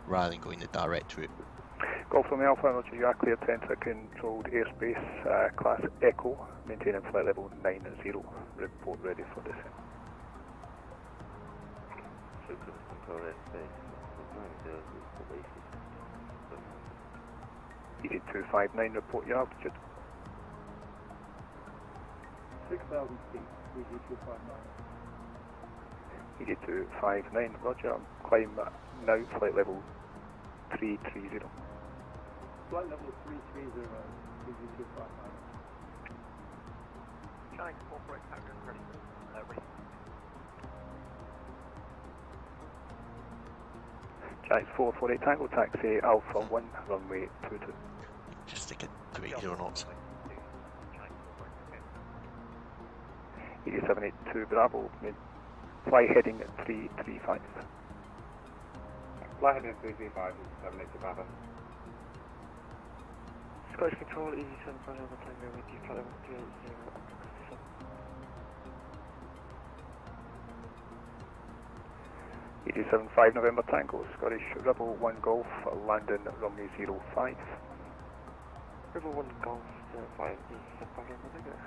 rather than going the direct route. Golf from Alpha, Roger, you are clear to enter controlled airspace, class Echo, maintaining flight level 90, report ready for descent. ED 259, report your altitude. 6,000 feet, ED 259. ED 259, Roger, climb now, flight level 330. Flight level 330, ED 259. China corporate Tango Preston, Giants 448 Tango, taxi Alpha 1, runway 22. Just stick it to 80 knots. 8782 Bravo, fly heading at 335. Fly heading at 335, 782 Bravo. Scottish Control, easy 7 Bravo Tango with you, flight level 380. 875 November Tango, Scottish Rebel 1 Golf, London runway 05. Rebel 1 Golf, 05, easy 7 Bravo.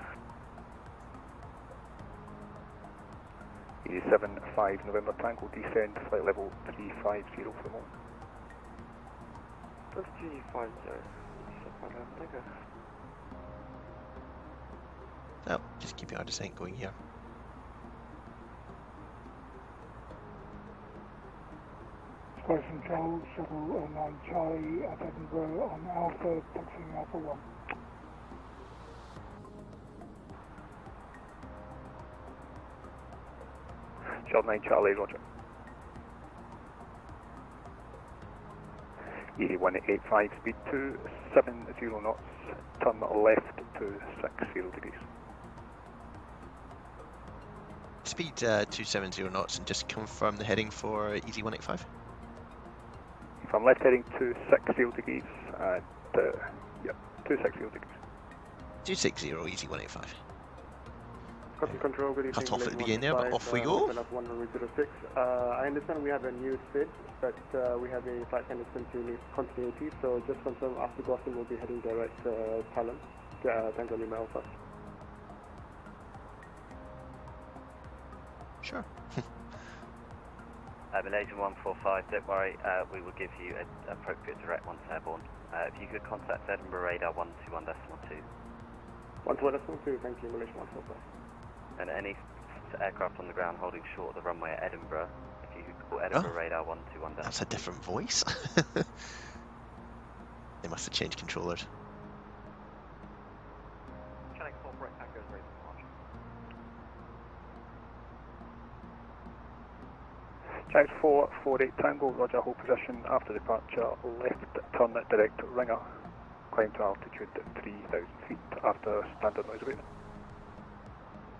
875 November Tango, descend, flight level 350 for the moment. That's G50, easy 7 Bravo. No, just keeping our descent going here. Scottish Control, Shuttle 09 Charlie at Edinburgh on Alpha, taxiing Alpha 1. Shuttle 9 Charlie, Roger. 8185, speed 270 knots, turn left to 60 degrees. Speed 270 knots, and just confirm the heading for Easy 185. From left heading to 60 degrees, and yep, 260 degrees. 260, Easy 185. Scottish Control, good evening. Cut off at the beginning there, but off we go. I understand we have a new SID, but we have a flight attendant continuity, so just confirm after crossing we'll be heading direct Talon, Tango Lima Alpha. Sure. Malaysian 145, don't worry, we will give you an appropriate direct once airborne. If you could contact Edinburgh radar 121.2. 121.2, thank you, Malaysian 145. And any aircraft on the ground holding short of the runway at Edinburgh, if you could call Edinburgh radar 121. That's a different voice. They must have changed controllers. China corporate Tango is ready for launch. Giants 448 Tango, Roger, hold position after departure, left turn direct ringer, climb to altitude 3,000 feet after standard noise abatement.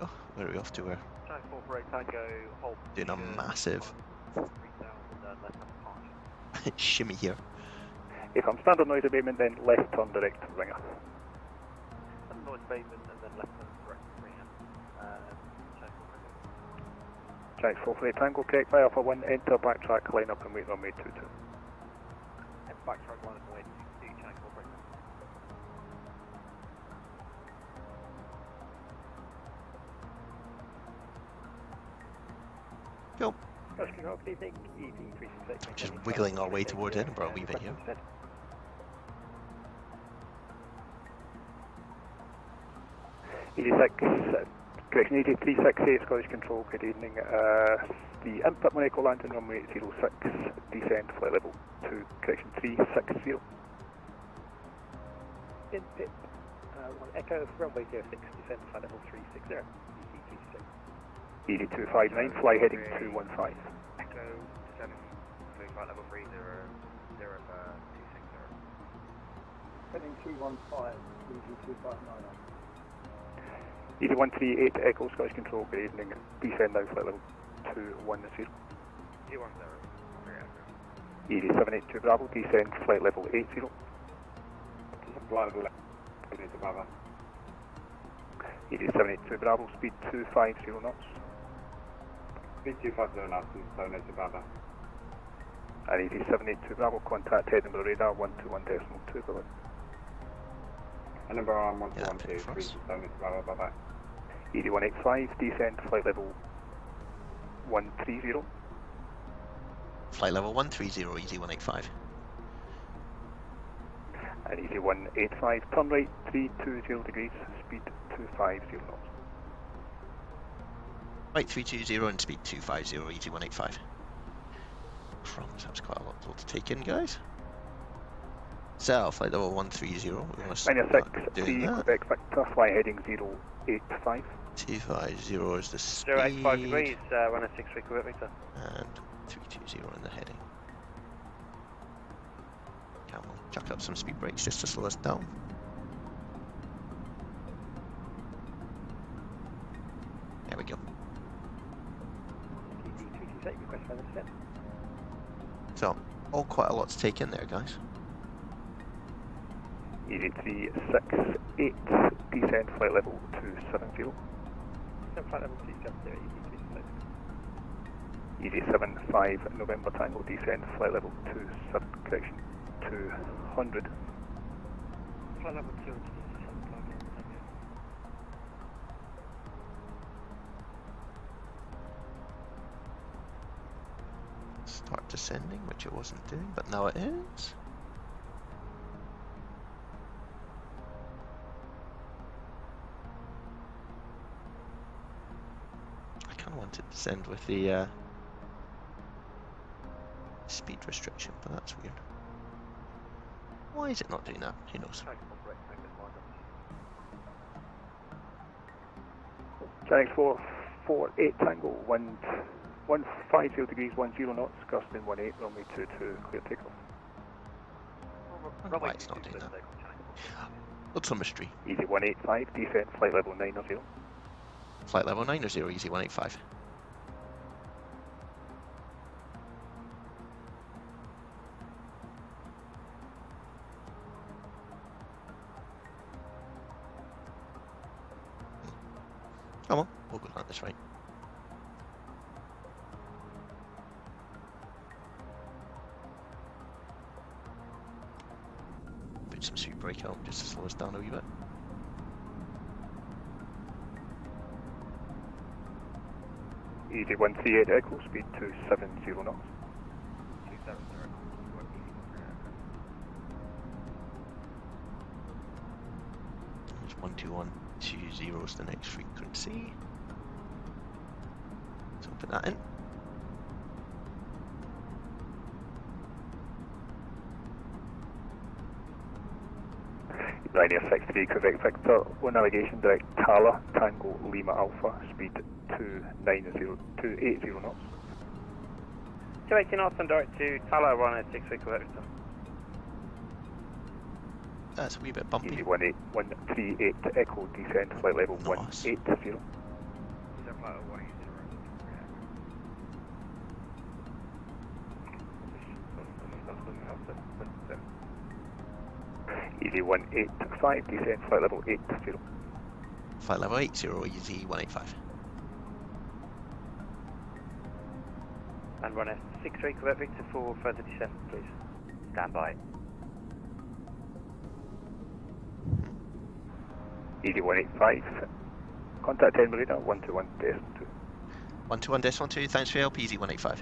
Oh, where are we off to? Where? Giants 448 Tango, hold Doing a massive 3,000 left hand departure. shimmy here. If I'm standard noise abatement, then left turn direct ringer. And noise abatement, and then left hand direct rehab. Giants 448 Tango, correct, fly Alpha 1, enter backtrack, line up and wait runway 22. And backtrack line up and wait 22, China corporate. Cool. Scottish Control, good evening. Evening 366. Just wiggling our way towards Edinburgh a wee bit here. Correction, 8368 Scottish Control, good evening. The input Monaco landing runway 06, descend flight level 2, correction 360. In pit, 1 Echo, runway 06, descend flight level 360. ED259, fly heading 215. Echo, descending to flight level 30, 260. Heading 215, ED259. ED138 Echo, Scottish Control, good evening. Descend now, flight level 210. ED782 Bravo, descend, flight level 80. Flight level 80 Bravo. ED782 Bravo, speed 250 knots. Speed 250 knots, 780 Bravo. And ED782 Bravo, contact Edinburgh radar 121.2, below. Edinburgh 121.2, 780 Bravo, bye bye. ED185, descend, flight level 130. Flight level 130, ED185. And ED185, turn right 320 degrees, speed 250 knots. Right 320 and speed 250, ED185. Crumbs, that was quite a lot to take in, guys. So, flight level 130, we're going to start doing that. Quebec Victor, fly heading 085. 250 is the speed. 085 degrees, 163 Quebec Victor. And 320 in the heading. Can we chuck up some speed brakes just to slow us down? There we go. So, all quite a lot to take in there, guys. ED368, descend flight level 270. Descend flight level 270, ED75 November Tango, descend flight level 200. Flight level 200. Start descending, which it wasn't doing, but now it is. I kind of want to descend with the speed restriction, but that's weird. Why is it not doing that? Who knows? Channel 448 Tango, 150 degrees, 10 knots, gusting 18, runway 22, clear takeoff. I don't know why it's not doing that. What's the mystery? ED185, descend, flight level 90. Flight level 90, ED185. Come on, we'll go down this right. Put some speed brake out just to slow us down a wee bit. ED138 Echo, speed 270 knots. 270. There's 12120 is the next frequency. So put that in. Ryanair 63 Quebec Victor, on navigation direct Tala, Tango Lima Alpha, speed 280 knots. 280 knots and direct to Tala, Ryanair 63 Quebec Victor. That's a wee bit bumpy. ED138 Echo, descend flight level 180. ED185, descend flight level 80. Flight level 80, ED185. And Ryanair 63 Quebec Victor for further descent, please. Stand by. ED185, contact Edinburgh radar 121.2. 121.2, thanks for your help, ED185.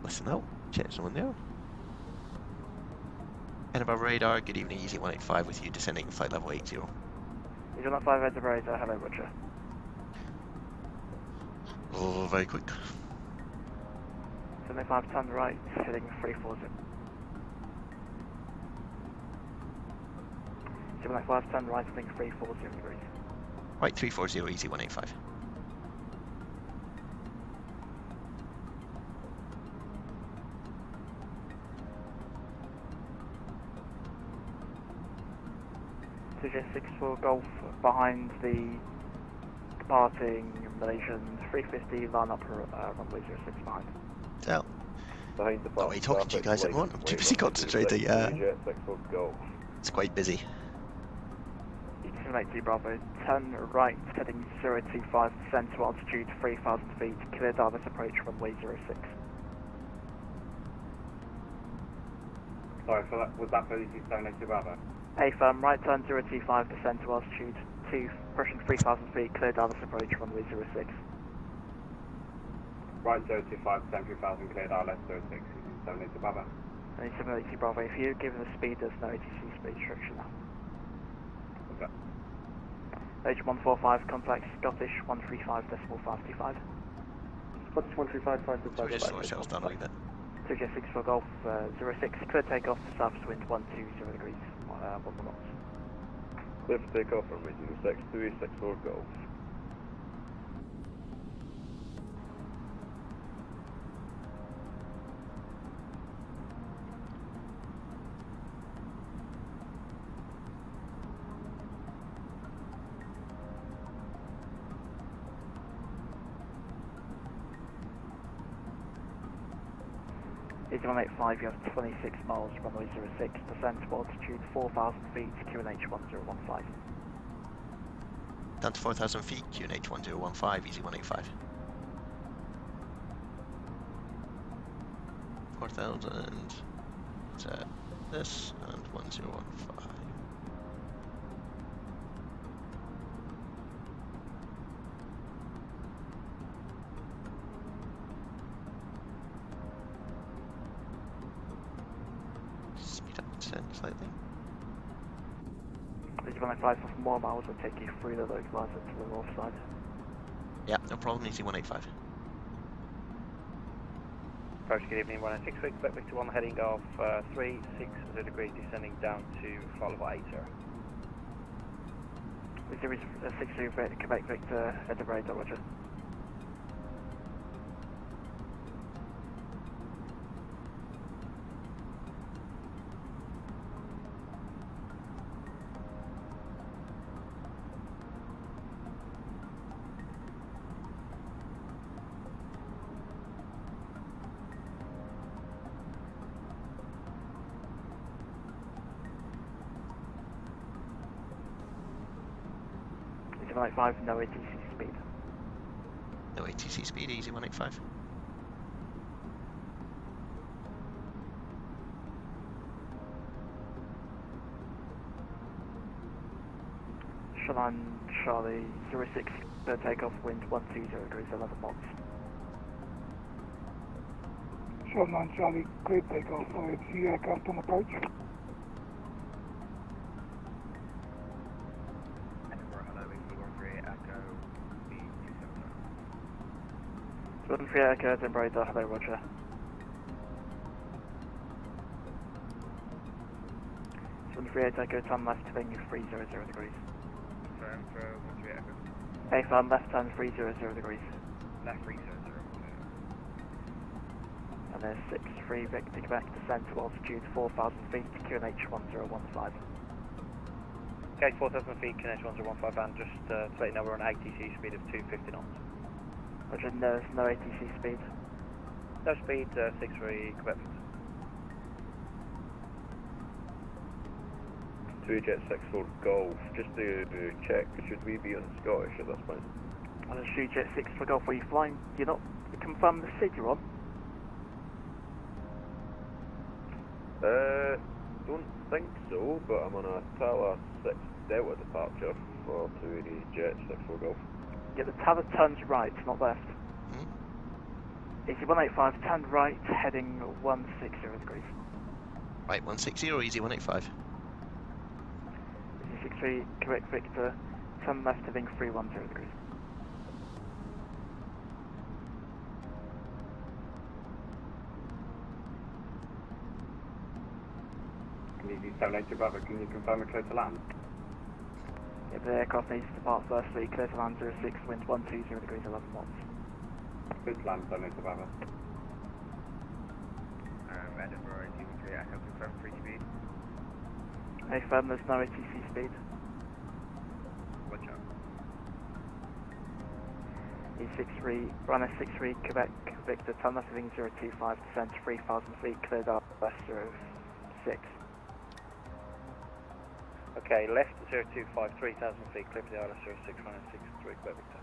Listen out, check someone there. Edinburgh radar, good evening, ED185 with you descending flight level 80. You're not 5 Edinburgh radar, hello Roger. Oh, very quick. 75, turn right, heading 340. 75, turn right, heading 340 degrees. Right, 340, easy 185. Jet 6 for Golf behind the departing Malaysian 350, line up runway 06 behind. So, Behind the not really talking to you guys at the moment, I'm too busy concentrating. Jet 6 for Golf. It's quite busy. 780 Bravo, turn right, heading 025, descend to altitude 3,000 feet, clear Dallas approach runway 06. Sorry, so that, was that for the 780 Bravo? A firm, right turn 025, descend to altitude 2, pushing 3,000 feet, clear Dallas approach runway 06. Right 025, 3,000, clear Dallas 06, 780 Bravo. 780 Bravo, if you give the speed, there's no ATC speed restriction now. Okay. Stage 145, contact Scottish 135.525. Scottish 135.525. So we just slow ourselves down a wee bit. 2Jet 6 for Golf, 06, clear takeoff, southwest wind 120 degrees, 1 knots. Clear for takeoff from 06, 364 Golf. Easy 185, you have 26 miles, runway 06, descend to altitude 4,000 feet, QNH 1015. Down to 4,000 feet, QNH 1015, easy 185. 4,000, set this, and 1015. Speed up descent slightly. Easy 185 for more miles will take you through the localizer to the north side. Yeah, no problem, easy 185. Approach, good evening, 196, we expect Victor 1 heading off 360 degrees, descending down to Flybywire A320. Series 63 Quebec Victor, Edinburgh, Roger. Easy 185, no ATC speed. No ATC speed, easy 185. Shalon Charlie 06, clear takeoff, wind 120 degrees, 11 knots. Shalom Charlie, clear takeoff, see aircraft on approach. One free Echo, Edinburgh, hello, Roger. One free Echo, turn left, heading 300 degrees. Confirm for 1 3 Echo. A firm, left turn 300 degrees. Left 300. And there's 63 Victor Quebec, descend to altitude 4,000 feet, QNH 1015. Okay, 4,000 feet, QNH 1015, and just to let you know we're on ATC speed of 250 knots. Roger, there's no ATC speed. No speed, 63 Quebec. 3Jet 64 Golf, just to check, should we be on Scottish at this point? And a Jet 6 for Golf, are you flying? You're not confirm the seat you're on? Don't think so, but I'm on a Tala 6 Delta departure for 2Jet 64 Golf. Yeah, the tower turns right, not left. Easy 185, turn right, heading 160 degrees. Right, 160 or easy 185? Easy 63, Quebec Victor, turn left, heading 310 degrees. 782 Bravo, can you confirm a clear to land? Yeah, the aircraft needs to depart firstly, clear to land 06, wind 120 degrees 11 knots. Clear to land, 782 Bravo. Edinburgh, A320, Echo, confirm free speed. Hey, firm, there's no ATC speed. Watch out. E63, runner 63, Quebec, Victor, turn left heading 025, descend to 3,000 feet, cleared up, west 06. Okay, left 025, 3,000 feet, clear to the ILS 06, running 63, Quebec, Victor.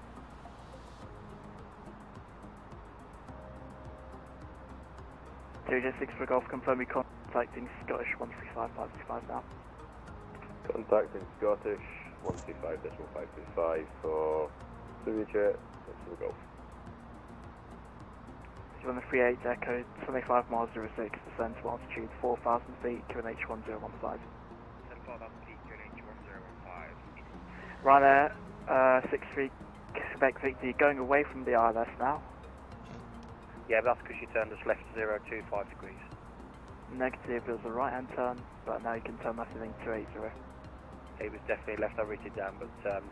J6 for Golf, confirm we contacting Scottish 135.525 now. Contacting Scottish 135.525 for Jet, for Golf. 138 Echo, 25 miles 06, descend to altitude 4,000 feet, QNH 1015. 4,000 feet, QNH 1015. Ryanair 63 Quebec Victor, you're going away from the ILS now. Yeah, but that's because you turned us left 025 degrees. Negative, it was a right hand turn, but now you can turn left heading 280. It was definitely left, I wrote it down, but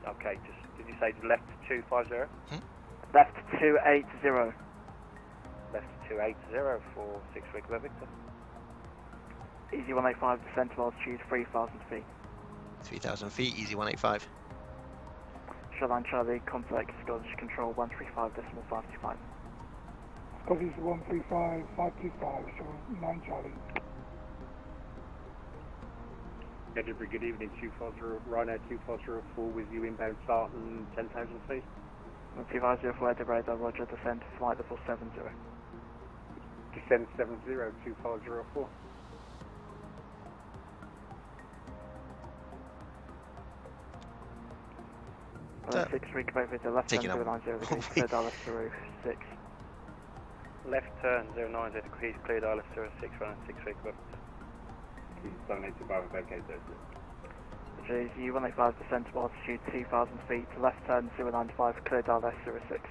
okay, just, did you say left 250? Left 280. Left 280 for 6 week Victor. Easy 185, descend to altitude 3,000 feet. 3,000 feet, easy 185. Shoreline Charlie, contact Scottish Control 135.525. Scottish 135.525, Shoreline Charlie. Edinburgh, good evening, 240, Ryanair 2404 with you inbound start and 10,000 feet. 250 for Edinburgh, roger, descend to flight level 70. Descend 70, 2504. Well, 6-3, Quebec Victor, left turn 090 degrees, cleared ILS 06. Left turn 090 degrees, cleared ILS 06, running 6 week Quebec. 782 Bravo, vacate 30. JZ 185, descend to altitude 2,000 feet, left turn 095, cleared ILS 06.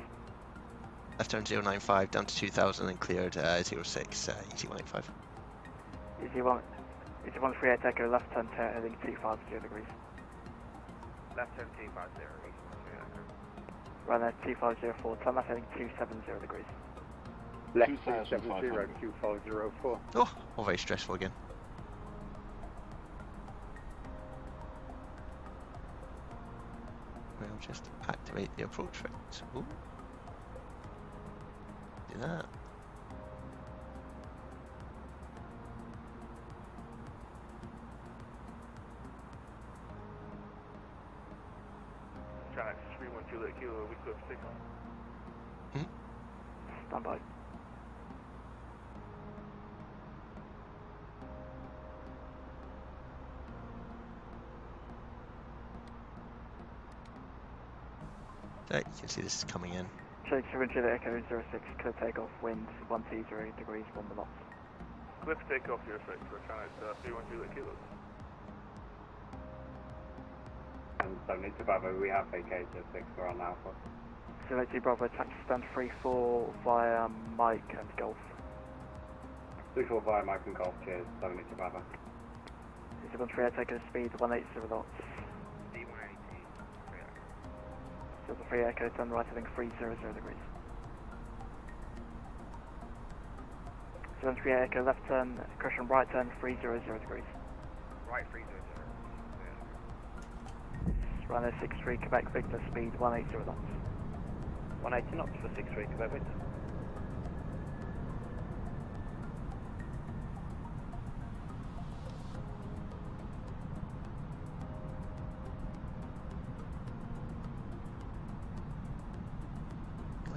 Left turn 095 down to 2,000 and cleared 06, easy 185. Easy 138 Echo, left turn heading 250 degrees. Left turn 250, easy 138 Echo. Runner 2504, turn left heading 270 degrees. Left 270, 2504. Oh, all very stressful again. We'll just activate the approach route. Ooh. Do that. China 312 Lake Kilo, we clip 6. Stand by. Right, you can see this is coming in. Shake 7 Echo 06, clear takeoff, wind 120 degrees, 1 knots. Clear for takeoff, your effect for China 312 Lake Kilo. And 782 Bravo, we have vacated 6, we're on Alpha. 782 Bravo, taxi stand 34 via Mike and Golf. 34 via Mike and Golf, cheers, 782 Bravo. 738 Echo speed 180 knots. So the 3 Echo, turn right heading 300 degrees. 73 Echo, left turn, caution right turn 300 degrees. Right 300. Runner 63 Quebec Victor, speed 180 knots. 180 knots for 63 Quebec Victor.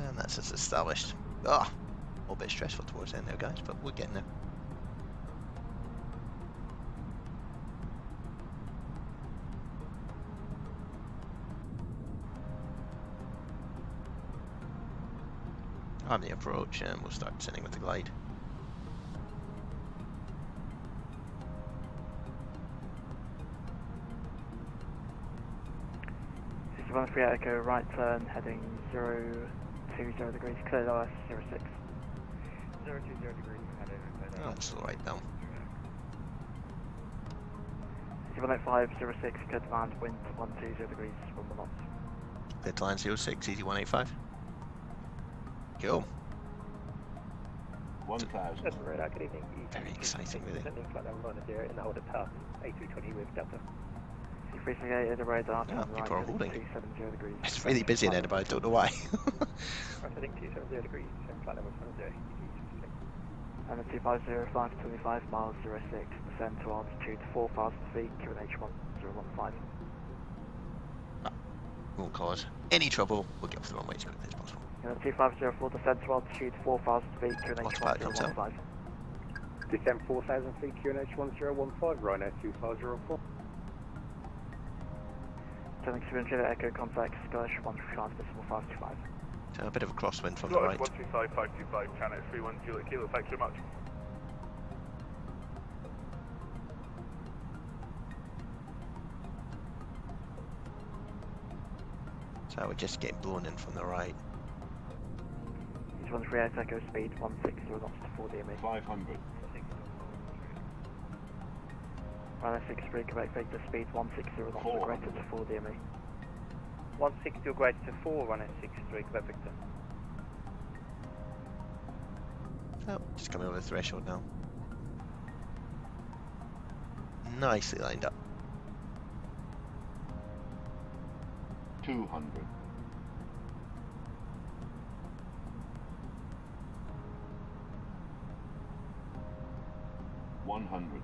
And that's us established. Ah, a little bit stressful towards the end there, guys, but we're getting there. On the approach, and we'll start descending with the glide. One 3 Echo, right turn heading 020 degrees, cleared ILS 06. 020 degrees, heading cleared ILS. That's all right now. 18506, cleared to land, wind 120 degrees, 1 knots. Clear to land 06, easy 185. Cool. 1000. That's radar, good evening. Very exciting, really. Sending flight level 90 in the order path, A320 with Delta. C338 at the radar, Oh, people are holding. 270 degrees. It's really busy in Edinburgh, I don't know why. Right, heading 270 degrees, send flight level 70. And the 250, 525 miles 06, descend to altitude 4,000 feet, QNH 1015. Won't cause any trouble, we'll get off the runway as quickly as possible. And the 2504, descend to altitude 4,000 feet, QNH 1015. Descend 4,000 feet, QNH 1015, Ryanair 2504. Turning to Echo contact, Skysh 135.525. So a bit of a crosswind from the right. 135.525, Channel 31 Juliet Kilo, thanks very much. So we're just getting blown in from the right. 138 Echo speed 160 knots to 4 DME. 500. Runway 63 Quebec Victor speed 160 knots or greater to 4 DME. 160 or greater to 4, runway 63 Quebec Victor. Oh, just coming over the threshold now. Nicely lined up. 200. 100.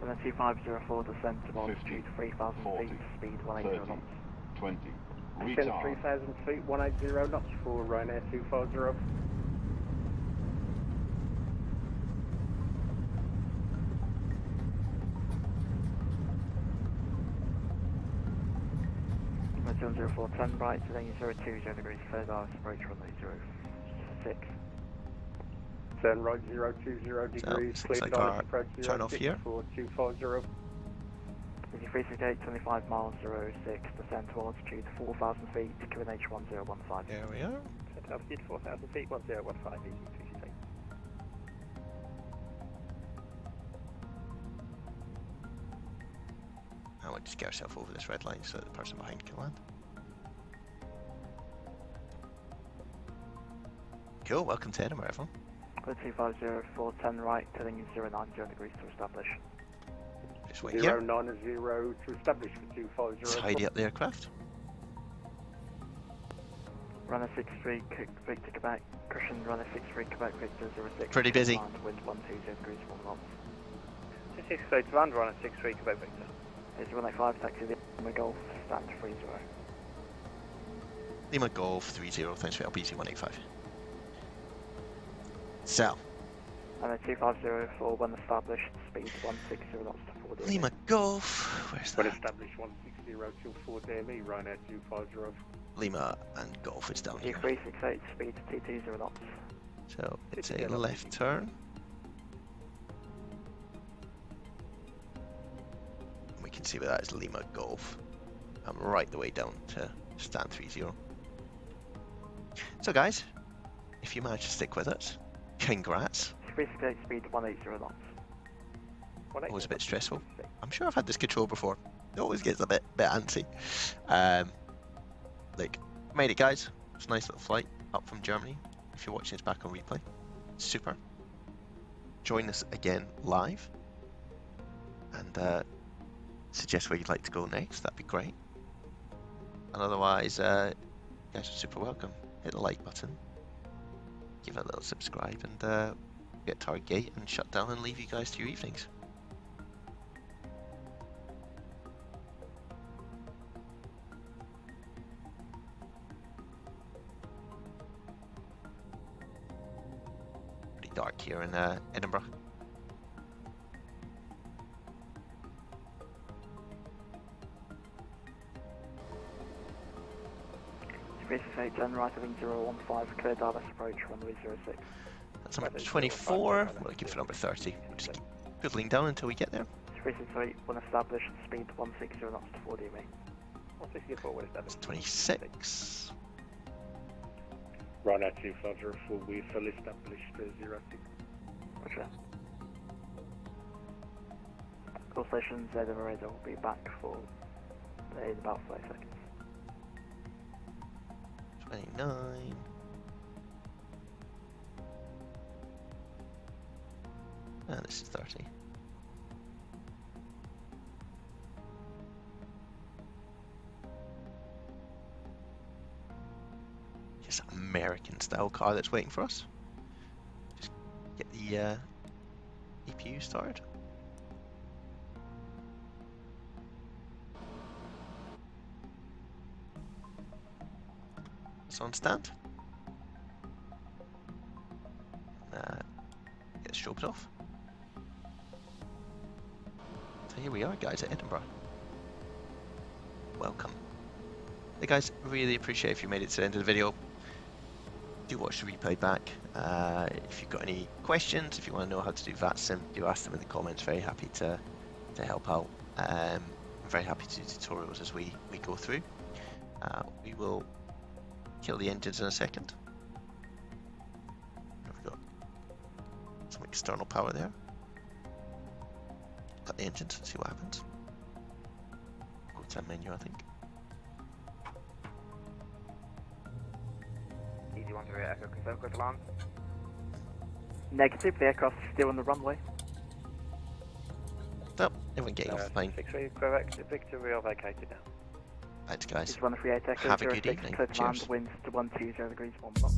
And then 2504 descent to altitude 3,000 feet, speed 180 knots. 20. Descend Retard. 3,000 feet, 180 knots for Ryanair 250. Right, 04, turn right, then 020 degrees, third hour, approach runway 06. Turn right 020 degrees, So, clear like direct our approach turn off 06 here. for 250. 338, 25 miles 06, descend to altitude 4,000 feet, QNH 1015. There we are. Set altitude 4,000 feet, 1015, easy 368. I want to just get ourselves over this red line so that the person behind can land. Cool, welcome to Edinburgh, everyone. 2504, turn right, turning 090 degrees to establish. Just wait here. 090 to establish for 250. Let's tidy up the aircraft. Runner 63, Victor Quebec, cushion runner 63, Quebec Victor 06. Pretty busy. Wind 120 degrees, 1 knots. 26 to land, runner 63 Quebec Victor. Is 185, taxi the Lima Golf, stand 30. Lima Golf 30, thanks for help, easy 185. So. And then 2504, when established, speed 160 knots to 4 DME. Lima Golf, where's that? When established 160 till 4 DME, Ryanair 250. Lima and Golf is down here. 368, speed 220 knots. So it's a left turn. We can see where that is Lima Golf. I'm right the way down to stand 30. So guys, if you manage to stick with us, congrats. 368, speed 180 knots. Always a bit stressful. I'm sure I've had this control before. It always gets a bit antsy. Like, made it guys. It's a nice little flight up from Germany. If you're watching this back on replay, super. Join us again live. And suggest where you'd like to go next. That'd be great. And otherwise, you guys are super welcome. Hit the like button. Give it a little subscribe and get to our gate and shut down and leave you guys to your evenings. Pretty dark here in Edinburgh. Basically, turn right, I think 015, clear Dallas approach, runway 06. That's number 24, we're looking for number 30. We'll just keep piddling down until we get there. 368, when established, speed 160 knots to 4 DME. 164, when established. That's 26. Ryanair 250, we fully established 06. Roger. Call stations, Edinburgh radar will be back for in about 5 seconds. 29. And this is 30. Just an American style car that's waiting for us. Just get the EPU started. It's on stand. Get the strobes off. So here we are, guys, at Edinburgh. Welcome. Hey guys, really appreciate if you made it to the end of the video. Do watch the replay back. If you've got any questions, if you want to know how to do Vatsim, do ask them in the comments. Very happy to help out. I'm very happy to do tutorials as we go through. We will kill the engines in a second. We've got some external power there. Cut the engines, see what happens. Go to the menu, I think. Easy 13 Echo, confirm quick alarm. Negative, the aircraft is still on the runway. Oh, everyone getting off the plane. 6-3, correct. Victor, we are vacated now. Thanks guys. It's 138 Echo, Have a good 06, evening. clear to land, Cheers. winds to 120 degrees 1 knot.